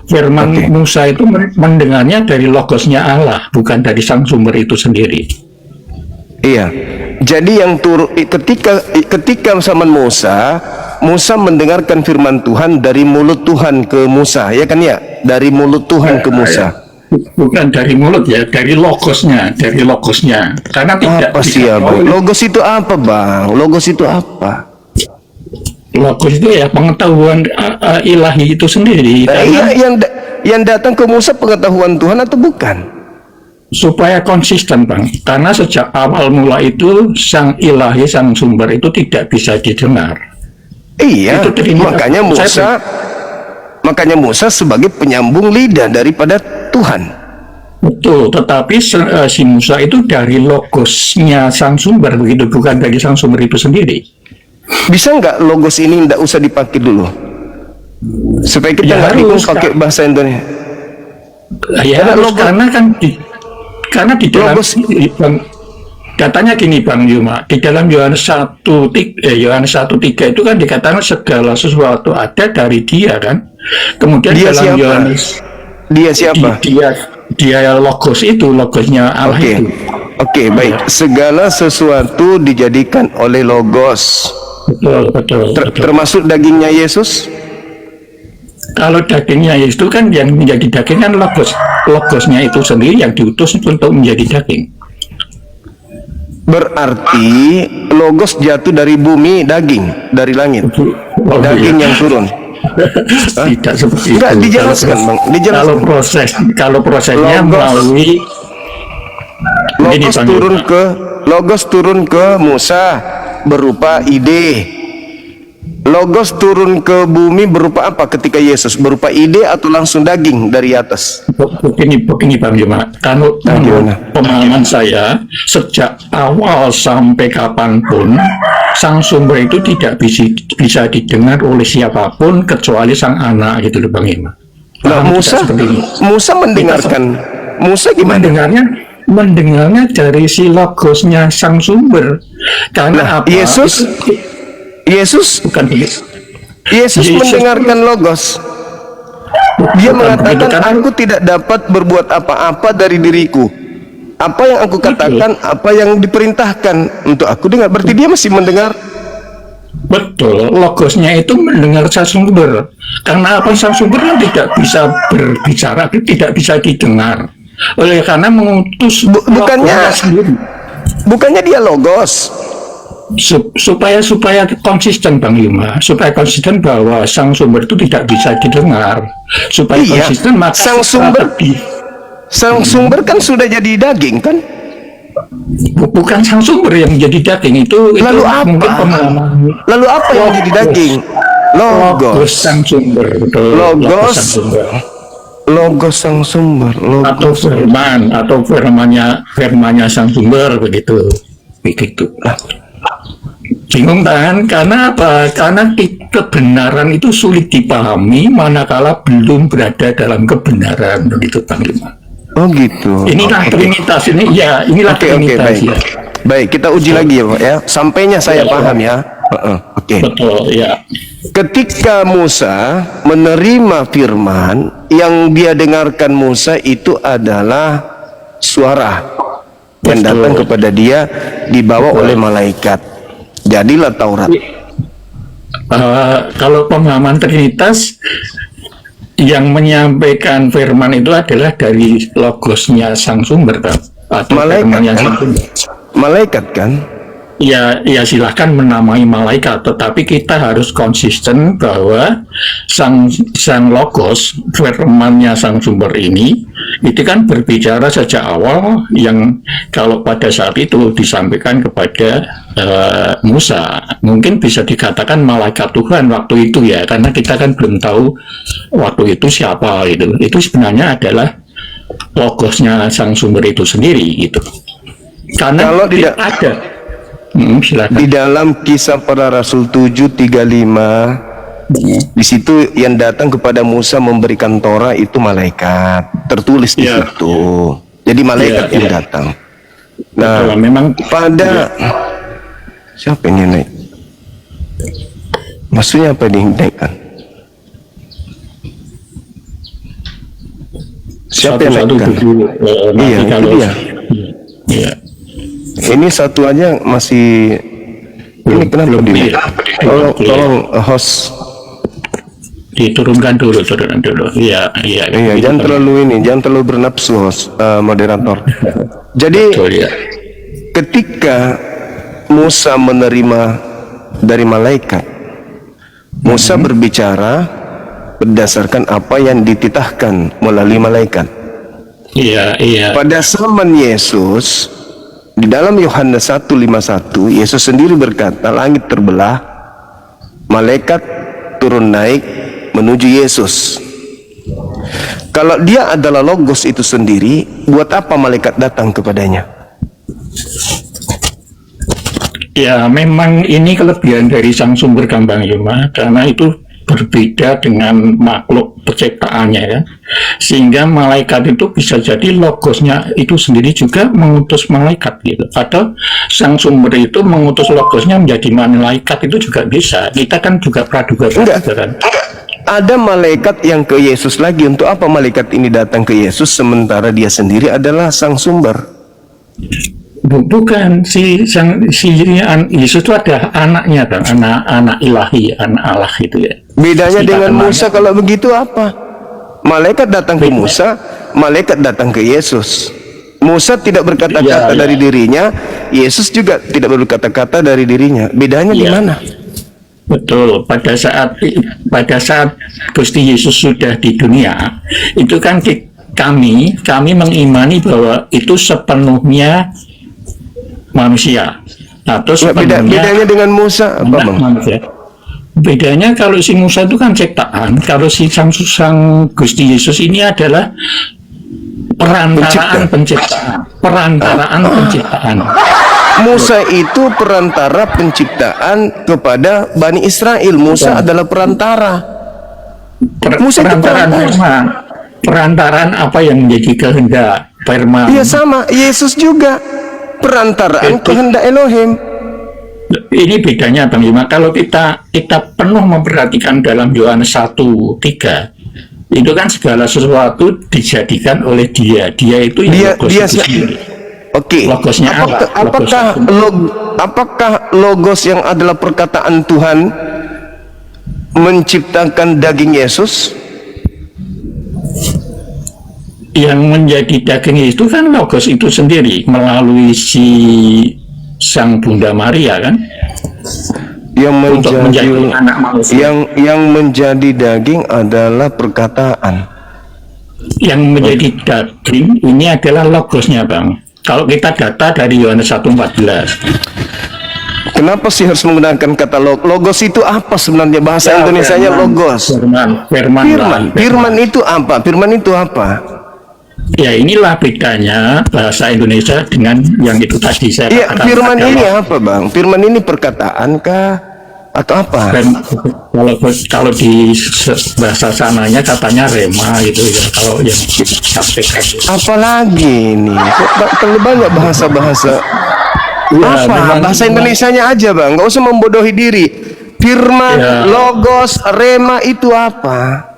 A: Firman Musa itu mendengarnya dari logosnya Allah, bukan dari sang sumber itu sendiri.
B: Iya. Jadi yang ketika zaman Musa mendengarkan firman Tuhan dari mulut Tuhan ke Musa, ya kan ya? Dari mulut Tuhan ke Musa.
A: Bukan dari mulut ya, dari logosnya. Karena tidak
B: apa sih ya, Bang? Logos itu apa, Bang? Logos itu apa?
A: Logos itu ya pengetahuan ilahi itu sendiri.
B: Yang datang ke Musa pengetahuan Tuhan atau bukan?
A: Supaya konsisten Bang, karena sejak awal mula itu sang ilahi, sang sumber itu tidak bisa didengar.
B: Iya, makanya Musa sebagai penyambung lidah daripada Tuhan.
A: Betul, tetapi si Musa itu dari logosnya sang sumber begitu, bukan dari sang sumber itu sendiri.
B: Bisa nggak logos ini nggak usah dipakai dulu? Supaya kita nggak bingung pakai bahasa Indonesia.
A: Ya harus, karena di dalam katanya gini Bang Yuma, di dalam Yohanes 1:3 itu kan dikatakan segala sesuatu ada dari Dia kan. Kemudian
B: Dia
A: dalam
B: siapa?
A: Yohanes,
B: Dia siapa?
A: Dia logos itu, logosnya Allah itu.
B: Oke, baik. Segala sesuatu dijadikan oleh logos.
A: Betul.
B: Termasuk dagingnya Yesus?
A: Kalau dagingnya itu kan yang menjadi daging kan logosnya itu sendiri yang diutus untuk menjadi daging.
B: Berarti logos jatuh dari bumi, daging dari langit. Daging yang turun.
A: Tidak seperti
B: itu. Enggak, dijelaskan Bang.
A: Kalau prosesnya melalui
B: logos turun ke Musa berupa ide. Logos turun ke bumi berupa apa ketika Yesus? Berupa ide atau langsung daging dari atas?
A: Begini Bang Yuma, kalau pemahaman saya, sejak awal sampai kapanpun, sang sumber itu tidak bisa didengar oleh siapapun kecuali sang anak gitu loh Bang Yuma.
B: Nah, Musa mendengarkan. Musa gimana?
A: Mendengarnya dari si logosnya sang sumber. Karena apa? Yesus
B: mendengarkan logos. Dia mengatakan, aku tidak dapat berbuat apa-apa dari diriku. Apa yang aku katakan, apa yang diperintahkan untuk aku dengar. Berarti dia masih mendengar.
A: Betul, logosnya itu mendengar sang sumber. Karena apa, sang sumber kan tidak bisa berbicara, tidak bisa didengar. Oleh karena mengutus
B: bukannya
A: sendiri.
B: Bukannya dia logos.
A: Supaya konsisten Bang Yuma, supaya konsisten bahwa sang sumber itu tidak bisa didengar. Supaya konsisten maka
B: sang sumber kan sudah jadi daging kan?
A: Bukan sang sumber yang menjadi daging itu.
B: Lalu
A: itu
B: apa?
A: Mungkin pengalaman.
B: Lalu apa yang menjadi daging?
A: Logos sang sumber. Betul.
B: Logos
A: sang sumber.
B: Logos sang sumber.
A: Atau firman, atau firmannya sang sumber begitu. Bingung kan? Karena apa? Karena kebenaran itu sulit dipahami manakala belum berada dalam kebenaran, begitu Bang Yuma.
B: Oh gitu.
A: Inilah Trinitas ini, ya inilah Trinitas.
B: Baik.
A: Ya.
B: Baik, kita uji lagi ya Pak ya. Sampainya saya paham ya. Oke.
A: Betul ya.
B: Ketika Musa menerima firman, yang dia dengarkan Musa itu adalah suara yang datang kepada dia dibawa oleh malaikat. Jadilah Taurat.
A: Kalau pemahaman Trinitas, yang menyampaikan firman itu adalah dari logosnya sang sumber atau firmannya sang sumber.
B: Malaikat kan?
A: Ya silahkan menamai malaikat, tetapi kita harus konsisten bahwa sang logos, firmannya sang sumber ini, itu kan berbicara sejak awal yang kalau pada saat itu disampaikan kepada Musa, mungkin bisa dikatakan malaikat Tuhan waktu itu ya, karena kita kan belum tahu waktu itu siapa itu. Itu sebenarnya adalah logosnya sang sumber itu sendiri gitu. Karena
B: kalau tidak
A: ada.
B: Di dalam Kisah Para Rasul 7:35, di situ yang datang kepada Musa memberikan Torah itu malaikat, tertulis di situ. Jadi malaikat yang datang. Nah,
A: betul, memang
B: pada siapa ini naik? Maksudnya apa dinaikkan? Siapa yang naikkan? Iya, itu dia.
A: Iya.
B: Ini satu aja masih ini kenapa dia? Tolong host
A: diturunkan dulu. Iya,
B: jangan terlalu bernafsu host, moderator. Jadi ketika Musa menerima dari malaikat, Musa berbicara berdasarkan apa yang dititahkan melalui malaikat.
A: Iya.
B: Pada zaman Yesus, di dalam Yohanes 1:51, Yesus sendiri berkata, langit terbelah, malaikat turun naik menuju Yesus. Kalau dia adalah logos itu sendiri, buat apa malaikat datang kepadanya?
A: Ya, memang ini kelebihan dari sang sumber Bang Yuma, karena itu berbeda dengan makhluk penciptaannya ya, sehingga malaikat itu bisa jadi logosnya itu sendiri juga mengutus malaikat gitu, atau sang sumber itu mengutus logosnya menjadi malaikat itu juga bisa. Kita kan juga praduga kan.
B: Ada malaikat yang ke Yesus lagi. Untuk apa malaikat ini datang ke Yesus sementara dia sendiri adalah sang sumber?
A: Bukan, Yesus itu ada anaknya kan, anak ilahi, anak Allah itu ya.
B: Bedanya dengan Musa kalau begitu apa? Malaikat datang ke Musa, malaikat datang ke Yesus. Musa tidak berkata-kata dari dirinya, Yesus juga tidak berkata-kata dari dirinya. Bedanya di mana?
A: Betul, pada saat Gusti Yesus sudah di dunia, itu kan kami mengimani bahwa itu sepenuhnya manusia atau
B: bedanya dengan Musa apa Bang?
A: Manusia. Bedanya kalau si Musa itu kan ciptaan, kalau si sang Gusti Yesus ini adalah perantaraan penciptaan.
B: Musa itu perantara penciptaan kepada Bani Israel. Musa adalah perantara. Musa itu
A: perantaraan apa yang menjadi kehendak firman.
B: Iya sama, Yesus juga perantaraan kehendak Elohim.
A: Ini bedanya Bang Yuma. Kalau kita penuh memperhatikan dalam Yohanes 1:3, itu kan segala sesuatu dijadikan oleh dia itu yang
B: dia
A: sendiri.
B: Oke.
A: Logosnya
B: Apakah logos yang adalah perkataan Tuhan menciptakan daging Yesus?
A: Yang menjadi daging itu kan logos itu sendiri melalui si Sang Bunda Maria kan,
B: yang
A: menjadi anak manusia.
B: Yang menjadi daging adalah perkataan.
A: Yang menjadi daging ini adalah logosnya, Bang. Kalau kita data dari Yohanes 1:14.
B: Kenapa sih harus menggunakan kata logos? Itu apa sebenarnya bahasa Indonesianya logos? Firman itu apa? Firman itu apa?
A: Ya, inilah bedanya bahasa Indonesia dengan yang itu tadi saya katakan.
B: Firman ini apa, Bang? Firman ini perkataan kah atau apa?
A: Kalau di bahasa sananya katanya rema gitu ya. Kalau yang disampaikan.
B: Apalagi ini? Kok terlalu banyak bahasa-bahasa? Bahasa Indonesianya aja, Bang. Nggak usah membodohi diri. Firman, logos, rema itu apa?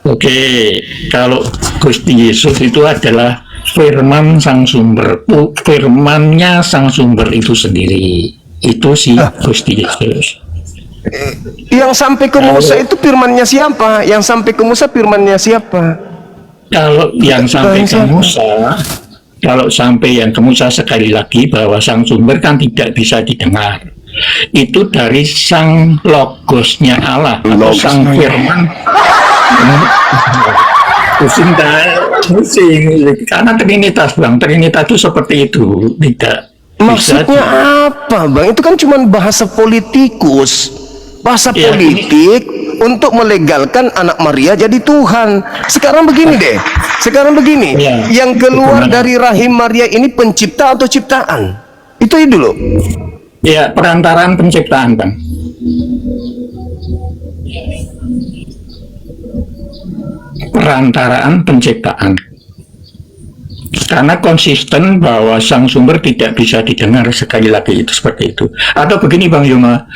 A: Oke, kalau Gusti Yesus itu adalah firman Sang Sumber, firmannya Sang Sumber itu sendiri, itu si Gusti Yesus.
B: Yang sampai ke Musa itu firmannya siapa? Yang sampai ke Musa firmannya siapa?
A: Kalau yang sampai ke Musa, kalau sampai yang ke Musa sekali lagi bahwa Sang Sumber kan tidak bisa didengar. Itu dari Sang Logosnya Allah atau Sang Firman. Pusing karena Trinitas, Bang. Trinitas itu seperti itu, tidak.
B: Maksudnya apa, Bang? Itu kan cuma bahasa politikus, bahasa politik untuk melegalkan anak Maria jadi Tuhan. Sekarang begini deh, yang keluar dari rahim Maria ini pencipta atau ciptaan? Itu dulu.
A: Ya, perantaraan penciptaan, Bang. Perantaraan penciptaan, karena konsisten bahwa Sang Sumber tidak bisa didengar, sekali lagi itu seperti itu. Atau begini, Bang Yuma,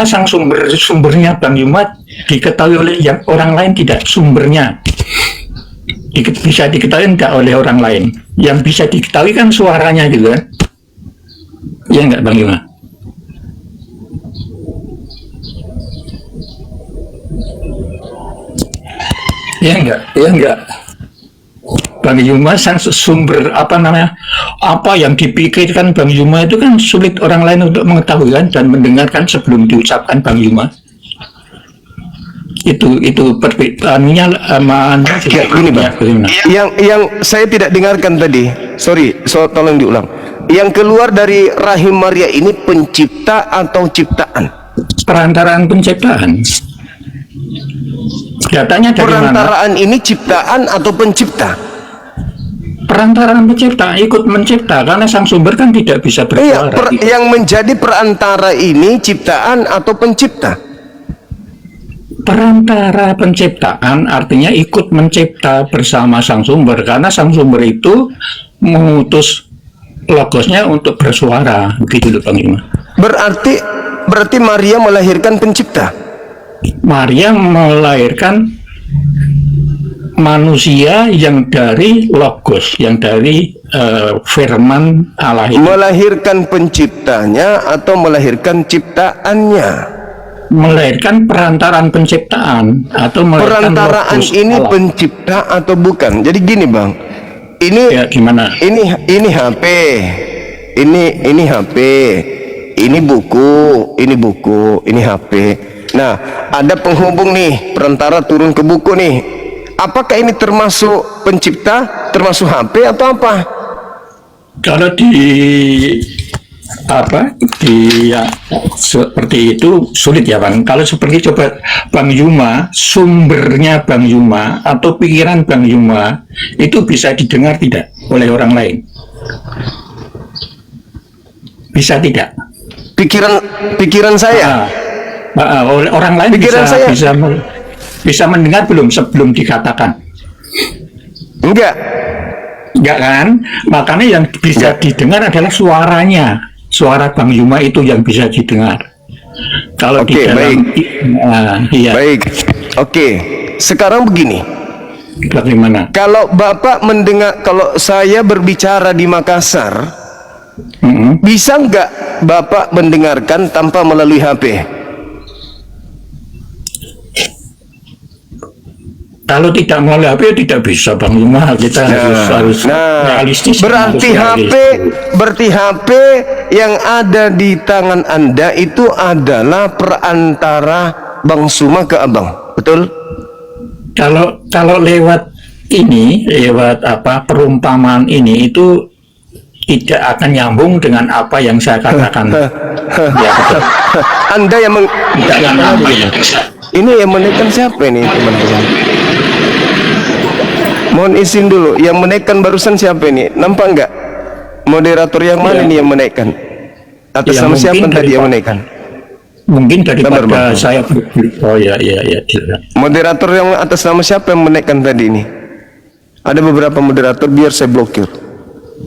A: Sang sumbernya Bang Yuma diketahui oleh yang orang lain tidak, sumbernya bisa diketahui tidak oleh orang lain, yang bisa diketahui kan suaranya juga, ya enggak, Bang Yuma? Ya enggak. Bang Yuma, Sang Sumber apa yang dipikirkan Bang Yuma itu kan sulit orang lain untuk mengetahui kan, dan mendengarkan sebelum diucapkan Bang Yuma. Itu perbedaannya
B: ini, Bang. Yang saya tidak dengarkan tadi. Tolong diulang. Yang keluar dari rahim Maria ini pencipta atau ciptaan?
A: Perantaraan penciptaan. Datanya dari
B: perantaraan
A: mana?
B: Ini ciptaan atau pencipta?
A: Perantaraan pencipta, ikut mencipta, karena Sang Sumber kan tidak bisa bersuara.
B: Yang menjadi perantara ini ciptaan atau pencipta?
A: Perantara penciptaan artinya ikut mencipta bersama Sang Sumber, karena Sang Sumber itu mengutus logosnya untuk bersuara, begitu loh, Bang Ima.
B: Berarti Maria melahirkan pencipta.
A: Maria melahirkan manusia yang dari logos, yang dari firman Allah itu.
B: Melahirkan penciptanya atau melahirkan ciptaannya?
A: Melahirkan perantaraan penciptaan atau melahirkan
B: perantaraan ini Allah. Pencipta atau bukan? Jadi gini, Bang. Ini
A: gimana?
B: Ini HP. Ini HP. Ini buku, ini HP. Nah, ada penghubung nih, perantara turun ke buku nih. Apakah ini termasuk pencipta, termasuk HP atau apa?
A: Kalau seperti itu sulit ya, Bang. Kalau seperti coba Bang Yuma, sumbernya Bang Yuma atau pikiran Bang Yuma itu bisa didengar tidak oleh orang lain? Bisa tidak?
B: Pikiran saya.
A: Oleh orang lain bisa mendengar belum sebelum dikatakan?
B: Enggak
A: kan? Makanya yang bisa didengar adalah suaranya, suara Bang Yuma itu yang bisa didengar. Kalau di dalam,
B: baik. Oke, sekarang begini,
A: Bagaimana?
B: Kalau Bapak mendengar, kalau saya berbicara di Makassar, bisa nggak Bapak mendengarkan tanpa melalui HP?
A: Kalau tidak melalui HP tidak bisa Bang Yuma, kita harus realistis.
B: Berarti HP yang ada di tangan Anda itu adalah perantara Bang Suma ke Abang, betul?
A: Kalau lewat ini, lewat perumpamaan ini itu tidak akan nyambung dengan apa yang saya katakan. Ya, betul.
B: Anda yang ini yang menekan siapa ini, teman-teman? Mohon izin dulu, yang menekan barusan siapa ini? Nampak enggak? Moderator yang mana ini yang menekan? Atas nama siapa tadi yang menekan?
A: Mungkin daripada saya. Oh ya.
B: Moderator yang atas nama siapa yang menekan tadi ini? Ada beberapa moderator, biar saya blokir.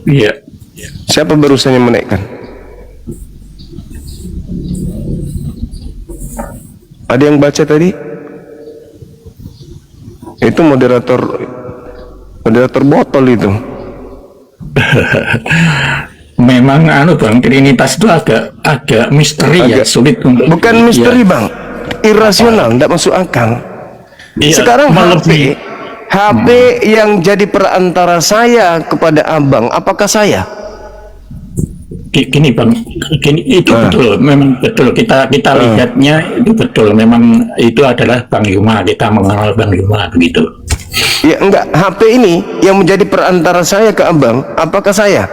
A: Iya.
B: Siapa barusan yang menaikkan? Ada yang baca tadi? Itu moderator botol itu.
A: Memang Bang, Trinitas itu agak misteri, ya, sulit untuk.
B: Bukan misteri, Bang. Irasional, tidak masuk akal.
A: Iya,
B: sekarang HP yang jadi perantara saya kepada Abang, apakah saya?
A: Gini Bang, itu betul, memang betul, kita lihatnya itu betul, memang itu adalah Bang Yuma, kita mengenal Bang Yuma begitu.
B: Ya enggak, HP ini yang menjadi perantara saya ke Abang, apakah saya?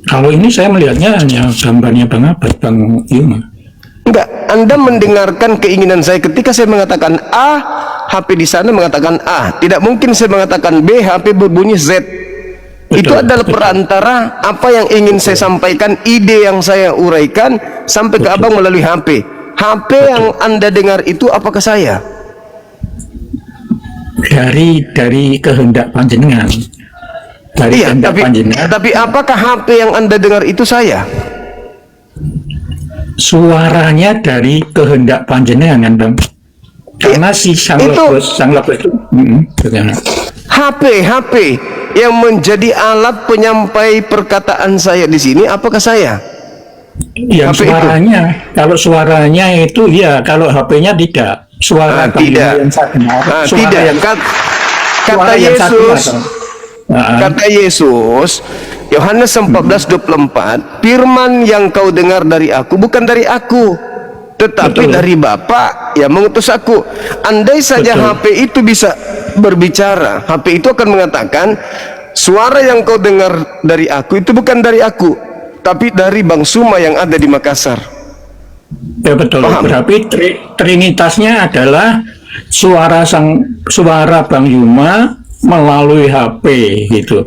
A: Kalau ini saya melihatnya hanya gambarnya Bang Yuma.
B: Enggak, Anda mendengarkan keinginan saya ketika saya mengatakan A, HP di sana mengatakan A. Tidak mungkin saya mengatakan B, HP berbunyi Z. Betul, itu adalah perantara apa yang ingin saya sampaikan, ide yang saya uraikan sampai ke Abang melalui HP. HP yang Anda dengar itu apakah saya?
A: Dari kehendak panjenengan.
B: Iya, tapi apakah HP yang Anda dengar itu saya? Suaranya
A: dari kehendak panjenengan, Bang. Karena si sang logos itu
B: HP yang menjadi alat penyampai perkataan saya di sini, apakah saya?
A: Yang suaranya itu? Kalau suaranya itu ya, kalau HP-nya tidak. Suara
B: tidak.
A: Yang saya dengar,
B: tidak.
A: Yang,
B: kata Yesus. Kata Yesus, Yohanes 14:24, firman yang kau dengar dari aku bukan dari aku, tetapi dari Bapa yang mengutus aku. Andai saja HP itu bisa berbicara, HP itu akan mengatakan, suara yang kau dengar dari aku itu bukan dari aku, tapi dari Bang Suma yang ada di Makassar.
A: Ya betul. Berarti trinitasnya adalah suara Bang Yuma melalui HP gitu.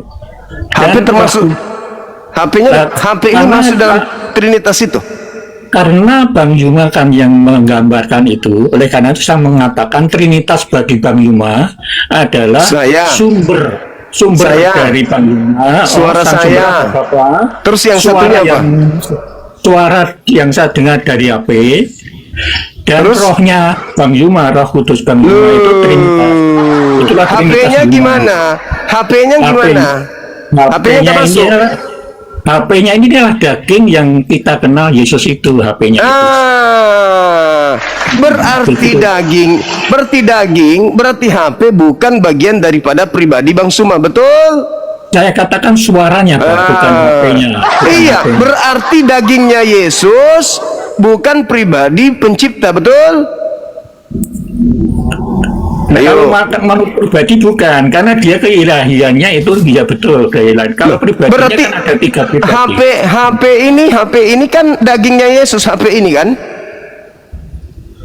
B: HP termasuk HP ini masuk dalam trinitas itu.
A: Karena Bang Yuma kan yang menggambarkan itu, oleh karena itu saya mengatakan trinitas bagi Bang Yuma adalah sumber dari Bang Yuma,
B: suara saya. Terus yang satunya apa?
A: Suara yang saya dengar dari HP. Dan rohnya Bang Yuma, roh kudus Bang Yuma itu trinitas. Itulah
B: HP-nya gimana? HP-nya gimana? HP-nya masuk.
A: HP-nya ini adalah daging yang kita kenal Yesus itu, HP-nya.
B: Berarti HP bukan bagian daripada pribadi Bang Suma, betul?
A: Saya katakan suaranya, Pak, bukan HP-nya.
B: Iya, berarti dagingnya Yesus bukan pribadi pencipta, betul?
A: Nah, kalau makhluk pribadi bukan, karena dia keilahiannya itu dia betul keilahian. Kalau pribadinya berarti kan ada 3 pribadi.
B: HP ini kan dagingnya Yesus, HP ini kan?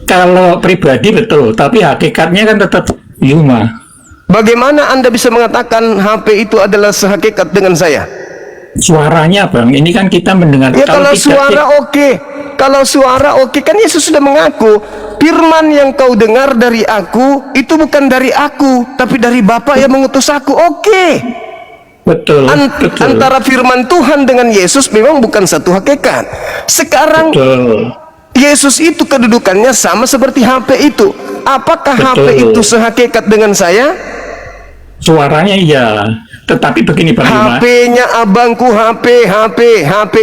A: Kalau pribadi betul, tapi hakikatnya kan tetap Yuma.
B: Bagaimana Anda bisa mengatakan HP itu adalah sehakikat dengan saya?
A: Suaranya, Bang, ini kan kita mendengar.
B: Ya, kalau suara oke. Kalau suara oke, kan Yesus sudah mengaku, firman yang kau dengar dari aku itu bukan dari aku, tapi dari Bapa yang mengutus aku. Oke.
A: Betul.
B: Antara firman Tuhan dengan Yesus memang bukan satu hakikat. Sekarang Yesus itu kedudukannya sama seperti HP itu. apakah HP
A: Betul.
B: itu sehakikat dengan saya?
A: Suaranya iya, tetapi begini Bang Yuma.
B: HP-nya abangku, HP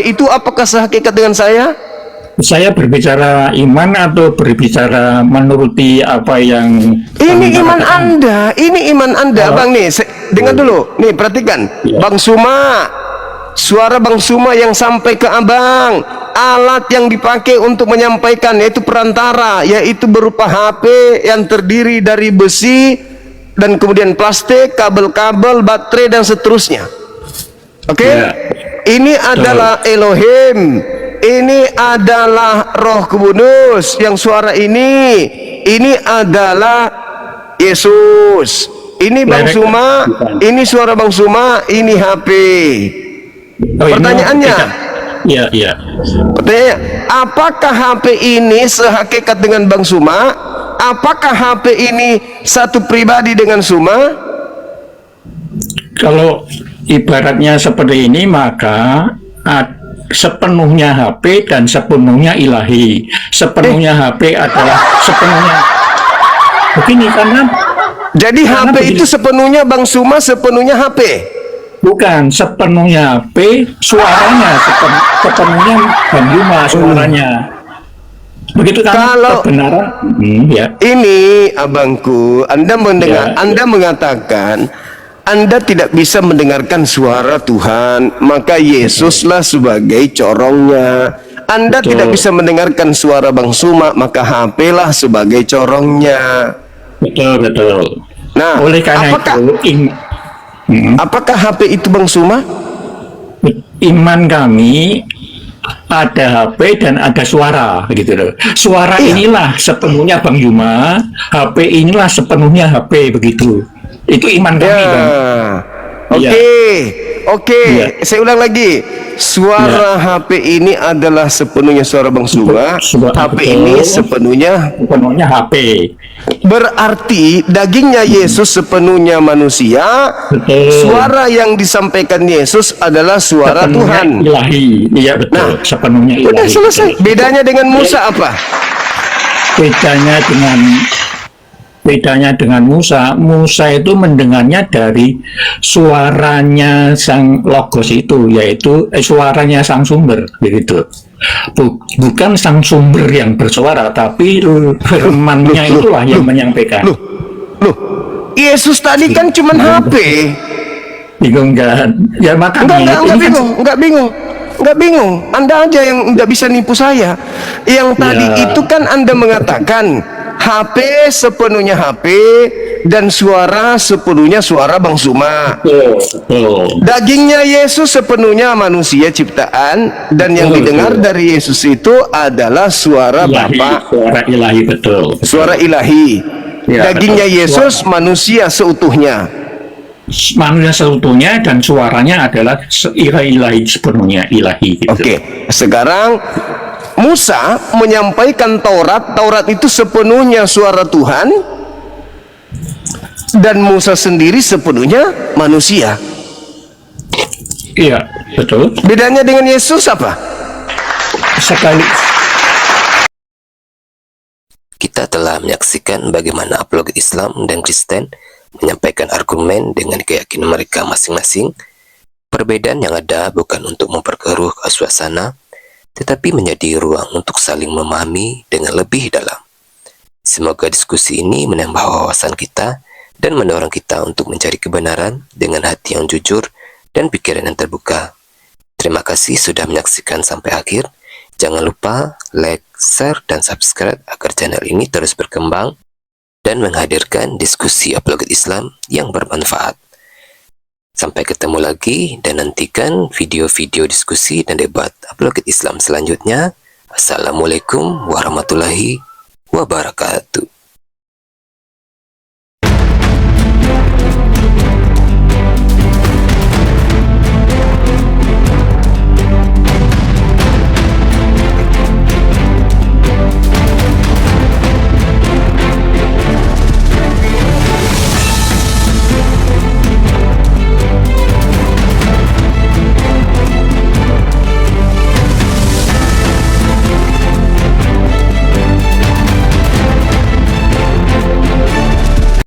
B: itu apakah sehakikat dengan saya?
A: Saya berbicara iman atau berbicara menuruti apa yang
B: Ini
A: Bang
B: iman
A: katakan?
B: Anda,
A: Oh.
B: Bang nih. Dengar dulu, nih perhatikan, Bang Suma, suara Bang Suma yang sampai ke abang, alat yang dipakai untuk menyampaikan yaitu perantara, yaitu berupa HP yang terdiri dari besi dan kemudian plastik, kabel-kabel, baterai dan seterusnya. Oke,
A: Ya.
B: ini adalah Elohim. Ini adalah Roh Kudus yang suara ini adalah Yesus. Ini Bang
A: Direct,
B: Suma,
A: bukan.
B: ini suara Bang Suma, ini HP.
A: Oh, ini
B: Pertanyaannya,
A: tidak. Iya.
B: pertanyaannya, apakah HP ini sehakikat dengan Bang Suma? Apakah HP ini satu pribadi dengan Suma?
A: Kalau ibaratnya seperti ini, maka sepenuhnya HP dan sepenuhnya ilahi. Sepenuhnya HP adalah sepenuhnya begini, karena
B: Jadi
A: Karena
B: HP
A: begini.
B: itu sepenuhnya Bang Suma, sepenuhnya HP.
A: bukan sepenuhnya HP, suaranya sepenuhnya Bang Yuma suaranya. Begitu kan
B: Kalau-
A: kebenaran. Ya.
B: Ini abangku, Anda mendengar,
A: Ya.
B: Anda mengatakan Anda tidak bisa mendengarkan suara Tuhan, maka Yesuslah sebagai corongnya. Anda
A: Betul.
B: tidak bisa mendengarkan suara Bang Suma, maka HP lah sebagai corongnya.
A: Betul.
B: Nah,
A: Oleh karena
B: apakah
A: itu
B: apakah HP itu Bang Suma?
A: iman kami ada HP dan ada suara gitu loh. Suara
B: Iya.
A: inilah sepenuhnya Bang Yuma, HP inilah sepenuhnya HP begitu. Itu iman kami,
B: Ya.
A: Bang.
B: Oke.
A: Iya.
B: Saya ulang lagi. Suara HP ini adalah sepenuhnya suara Bang Suma.
A: Suara-
B: HP
A: betul.
B: ini sepenuhnya
A: Sepenuhnya HP.
B: berarti dagingnya Yesus sepenuhnya manusia.
A: Betul.
B: Suara yang disampaikan Yesus adalah suara
A: Sepenuhnya
B: Tuhan.
A: ilahi. Iya betul.
B: Nah,
A: Sepenuhnya ilahi.
B: Udah selesai. Bedanya dengan Musa apa?
A: Bedanya dengan Musa itu mendengarnya dari suaranya sang logos itu, yaitu suaranya sang sumber begitu. Bukan sang sumber yang bersuara, tapi firman-Nya itulah yang menyampaikan.
B: Loh, Yesus tadi kan cuman HP.
A: Bingung kan? Ya makanya
B: Enggak
A: ini kan
B: bingung, enggak bingung. Anda aja yang enggak bisa nipu saya. Yang tadi
A: Ya.
B: itu kan Anda mengatakan HP sepenuhnya HP dan suara sepenuhnya suara Bang Suma.
A: Betul.
B: Dagingnya Yesus sepenuhnya manusia ciptaan dan yang
A: Betul,
B: didengar
A: betul.
B: dari Yesus itu adalah suara
A: Ilahi,
B: Bapa,
A: suara ilahi betul.
B: suara ilahi.
A: Ya,
B: Dagingnya
A: betul.
B: Yesus manusia seutuhnya.
A: Manusia seutuhnya dan suaranya adalah ilahi sepenuhnya ilahi. Gitu.
B: Oke, sekarang Musa menyampaikan Taurat itu sepenuhnya suara Tuhan dan Musa sendiri sepenuhnya manusia.
A: Iya, betul.
B: Bedanya dengan Yesus apa?
A: Sekali
C: Kita telah menyaksikan bagaimana apologet Islam dan Kristen menyampaikan argumen dengan keyakinan mereka masing-masing. Perbedaan yang ada bukan untuk memperkeruh suasana, tetapi menjadi ruang untuk saling memahami dengan lebih dalam. Semoga diskusi ini menambah wawasan kita dan mendorong kita untuk mencari kebenaran dengan hati yang jujur dan pikiran yang terbuka. Terima kasih sudah menyaksikan sampai akhir. Jangan lupa like, share, dan subscribe agar channel ini terus berkembang dan menghadirkan diskusi apologet Islam yang bermanfaat. Sampai ketemu lagi dan nantikan video-video diskusi dan debat apologet Islam selanjutnya. Assalamualaikum warahmatullahi wabarakatuh.